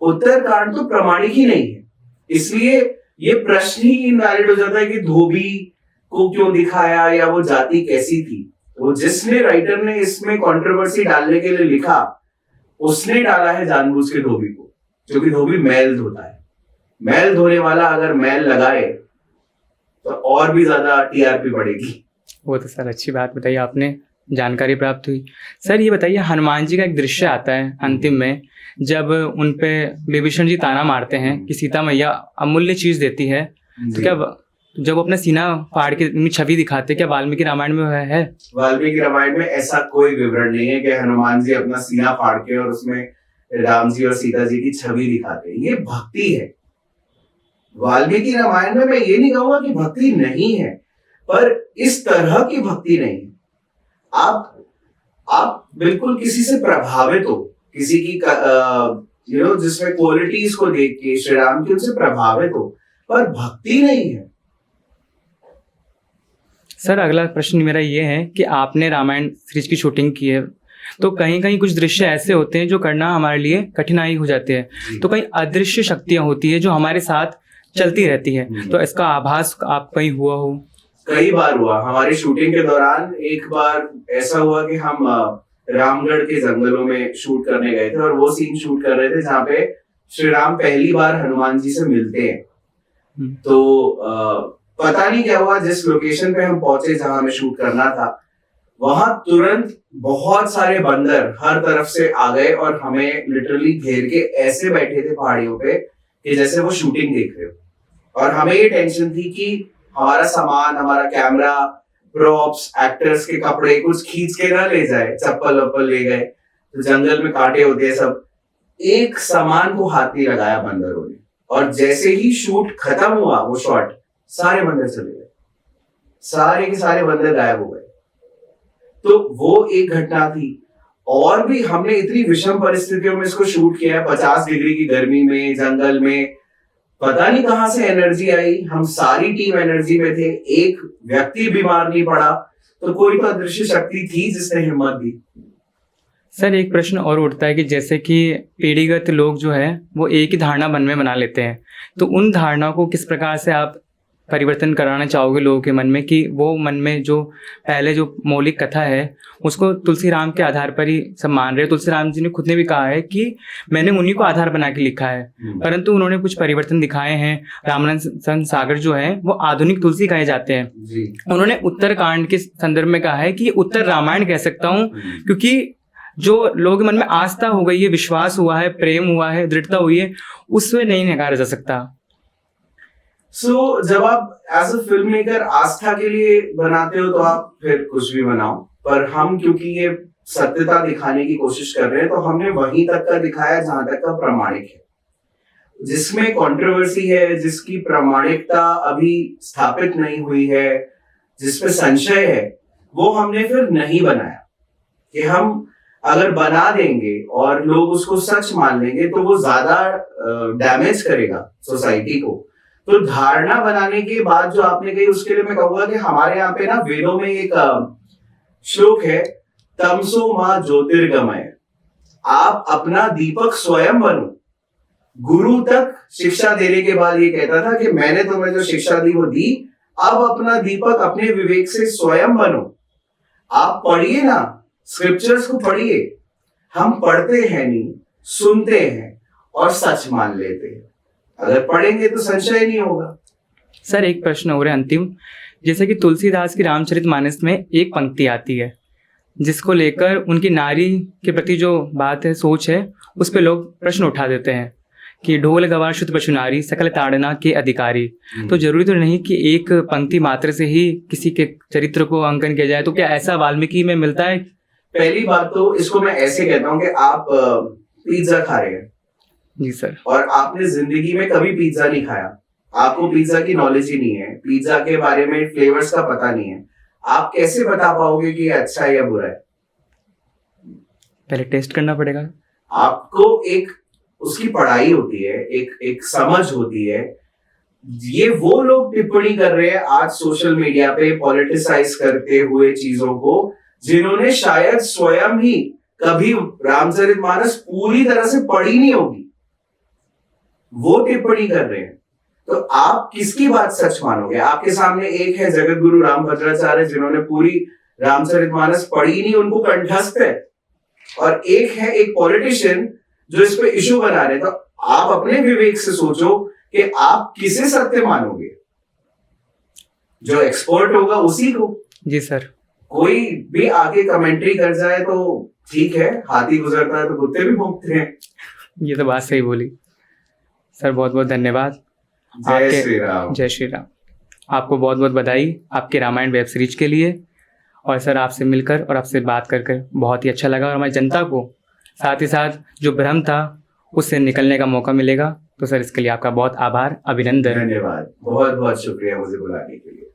उत्तरकांड तो प्रमाणिक ही नहीं है, इसलिए ये प्रश्न ही इनवैलिड हो जाता है कि धोबी को क्यों दिखाया या वो जाति कैसी थी। वो जिसने राइटर ने इसमें कंट्रोवर्सी डालने के लिए लिखा, उसने डाला है जानबूझ के धोबी को, क्योंकि धोबी मैल धोता है। मैल धोने वाला अगर मैल लगाए तो और भी ज्यादा टीआरपी बढ़ेगी। वो तो सर अच्छी बात बताई आपने, जानकारी प्राप्त हुई। सर ये बताइए, हनुमान जी का एक दृश्य आता है अंतिम में, जब उन पे विभीषण जी ताना मारते हैं कि सीता मैया अमूल्य चीज देती है, तो क्या जब वो अपना सीना फाड़ के छवि दिखाते, क्या वाल्मीकि रामायण में है? वाल्मीकि रामायण में ऐसा कोई विवरण नहीं है कि हनुमान जी अपना सीना फाड़ के और उसमें राम जी और सीता जी की छवि दिखाते हैं। ये भक्ति है। वाल्मीकि रामायण में मैं ये नहीं कहूंगा कि भक्ति नहीं है, पर इस तरह की भक्ति नहीं है। आप बिल्कुल किसी से प्रभावित हो, किसी की जिसमें क्वालिटीज को देख के श्री राम की उनसे प्रभावित हो, पर भक्ति नहीं है। सर अगला प्रश्न मेरा ये है कि आपने रामायण सीरीज की शूटिंग की है, तो कहीं कहीं कुछ दृश्य ऐसे होते हैं जो करना हमारे लिए कठिनाई हो जाती है, तो कहीं अदृश्य शक्तियां होती है जो हमारे साथ चलती रहती है, तो इसका आभास आप कहीं हुआ हो? कई बार हुआ। हमारी शूटिंग के दौरान एक बार ऐसा हुआ कि हम रामगढ़ के जंगलों में शूट करने गए थे और वो सीन शूट कर रहे थे जहाँ पे श्री राम पहली बार हनुमान जी से मिलते हैं। तो पता नहीं क्या हुआ, जिस लोकेशन पे हम पहुंचे जहां हमें शूट करना था, वहां तुरंत बहुत सारे बंदर हर तरफ से आ गए और हमें लिटरली घेर के ऐसे बैठे थे पहाड़ियों पे कि जैसे वो शूटिंग देख रहे हो। और हमें ये टेंशन थी कि हमारा सामान, हमारा कैमरा, प्रॉप्स, एक्टर्स के कपड़े कुछ खींच के ना ले जाए, चप्पल वप्पल ले गए तो जंगल में कांटे होते हैं सब। एक सामान को हाथ नहीं लगाया बंदरों ने, और जैसे ही शूट खत्म हुआ वो शॉट, सारे बंदर चले गए, सारे के सारे बंदर गायब हो गए। तो वो एक घटना थी। और भी हमने इतनी विषम परिस्थितियों में इसको शूट किया है, 50 डिग्री की गर्मी में, जंगल में, पता नहीं कहां से एनर्जी आई। हम सारी टीम एनर्जी में थे, एक व्यक्ति बीमार नहीं पड़ा, तो कोई तो अदृश्य शक्ति थी जिसने हिम्मत दी। सर एक प्रश्न और उठता है कि जैसे कि पीढ़ीगत लोग जो है वो एक ही धारणा मन में बना लेते हैं, तो उन धारणा को किस प्रकार से आप परिवर्तन कराना चाहोगे लोगों के मन में, कि वो मन में जो पहले जो मौलिक कथा है उसको तुलसी राम के आधार पर ही सब मान रहे हैं। तुलसी राम जी ने खुद ने भी कहा है कि मैंने उन्हीं को आधार बना के लिखा है, परंतु उन्होंने कुछ परिवर्तन दिखाए हैं। रामानंद सागर जो है वो आधुनिक तुलसी कहे जाते हैं जी। उन्होंने उत्तरकांड के संदर्भ में कहा है कि उत्तर रामायण कह सकता हूँ, क्योंकि जो लोगों के मन में आस्था हो गई है, विश्वास हुआ है, प्रेम हुआ है, दृढ़ता हुई है, उसमें नहीं नकारा जा सकता। जब आप एज अ फिल्म मेकर आस्था के लिए बनाते हो तो आप फिर कुछ भी बनाओ, पर हम क्योंकि ये सत्यता दिखाने की कोशिश कर रहे हैं तो हमने वहीं तक का दिखाया जहां तक का प्रामाणिक है। जिसमें कंट्रोवर्सी है, जिसकी प्रामाणिकता अभी स्थापित नहीं हुई है, जिसपे संशय है, वो हमने फिर नहीं बनाया। कि हम अगर बना देंगे और लोग उसको सच मान लेंगे तो वो ज्यादा डैमेज करेगा सोसाइटी को। तो धारणा बनाने के बाद जो आपने कही, उसके लिए मैं कहूंगा कि हमारे यहाँ पे ना वेदों में एक श्लोक है, तमसो मां ज्योतिर्गमय। आप अपना दीपक स्वयं बनो। गुरु तक शिक्षा देने के बाद ये कहता था कि मैंने तुम्हें जो शिक्षा दी वो दी, अब अपना दीपक अपने विवेक से स्वयं बनो। आप पढ़िए ना, स्क्रिप्चर्स को पढ़िए। हम पढ़ते हैं नहीं, सुनते हैं और सच मान लेते हैं। अगर पढ़ेंगे तो संशय नहीं होगा। सर एक प्रश्न हो रहा है अंतिम, जैसे कि तुलसीदास की रामचरितमानस में एक पंक्ति आती है जिसको लेकर उनकी नारी के प्रति जो बात है, सोच है, उस पे लोग प्रश्न उठा देते हैं कि ढोल गवार शुद्ध पशु नारी सकल ताड़ना के अधिकारी। तो जरूरी तो नहीं कि एक पंक्ति मात्र से ही किसी के चरित्र को अंकन किया जाए, तो क्या ऐसा वाल्मीकि में मिलता है? पहली बात तो इसको मैं ऐसे कहता हूँ कि आप पिज्जा खा रहे हैं जी सर, और आपने जिंदगी में कभी पिज्जा नहीं खाया, आपको पिज्जा की नॉलेज ही नहीं है, पिज्जा के बारे में फ्लेवर्स का पता नहीं है, आप कैसे बता पाओगे कि ये अच्छा है या बुरा है? पहले टेस्ट करना पड़ेगा। आपको एक उसकी पढ़ाई होती है, एक समझ होती है। ये वो लोग टिप्पणी कर रहे हैं आज सोशल मीडिया पे पॉलिटिसाइज करते हुए चीजों को, जिन्होंने शायद स्वयं ही कभी रामचरितमानस पूरी तरह से पढ़ी नहीं होगी, वो टिप्पणी कर रहे हैं। तो आप किसकी बात सच मानोगे? आपके सामने एक है जगत गुरु रामभद्राचार्य जिन्होंने पूरी रामचरितमानस पढ़ी नहीं, उनको कंठस्थ है, और एक है एक पॉलिटिशियन जो इस पे इशू बना रहे। तो आप अपने विवेक से सोचो कि आप किसे सत्य मानोगे। जो एक्सपर्ट होगा उसी को। जी सर। कोई भी आगे कमेंट्री कर जाए तो ठीक है, हाथी गुजरता है तो कुत्ते भी भौंकते हैं। ये तो बात सही बोली सर, बहुत बहुत धन्यवाद। जय श्री राम। जय श्री राम। आपको बहुत बहुत बधाई आपके रामायण वेब सीरीज के लिए। और सर आपसे मिलकर और आपसे बात कर बहुत ही अच्छा लगा, और हमारी जनता को साथ ही साथ जो भ्रम था उससे निकलने का मौका मिलेगा। तो सर इसके लिए आपका बहुत आभार, अभिनंदन। धन्यवाद, बहुत बहुत शुक्रिया मुझे बुलाने के लिए।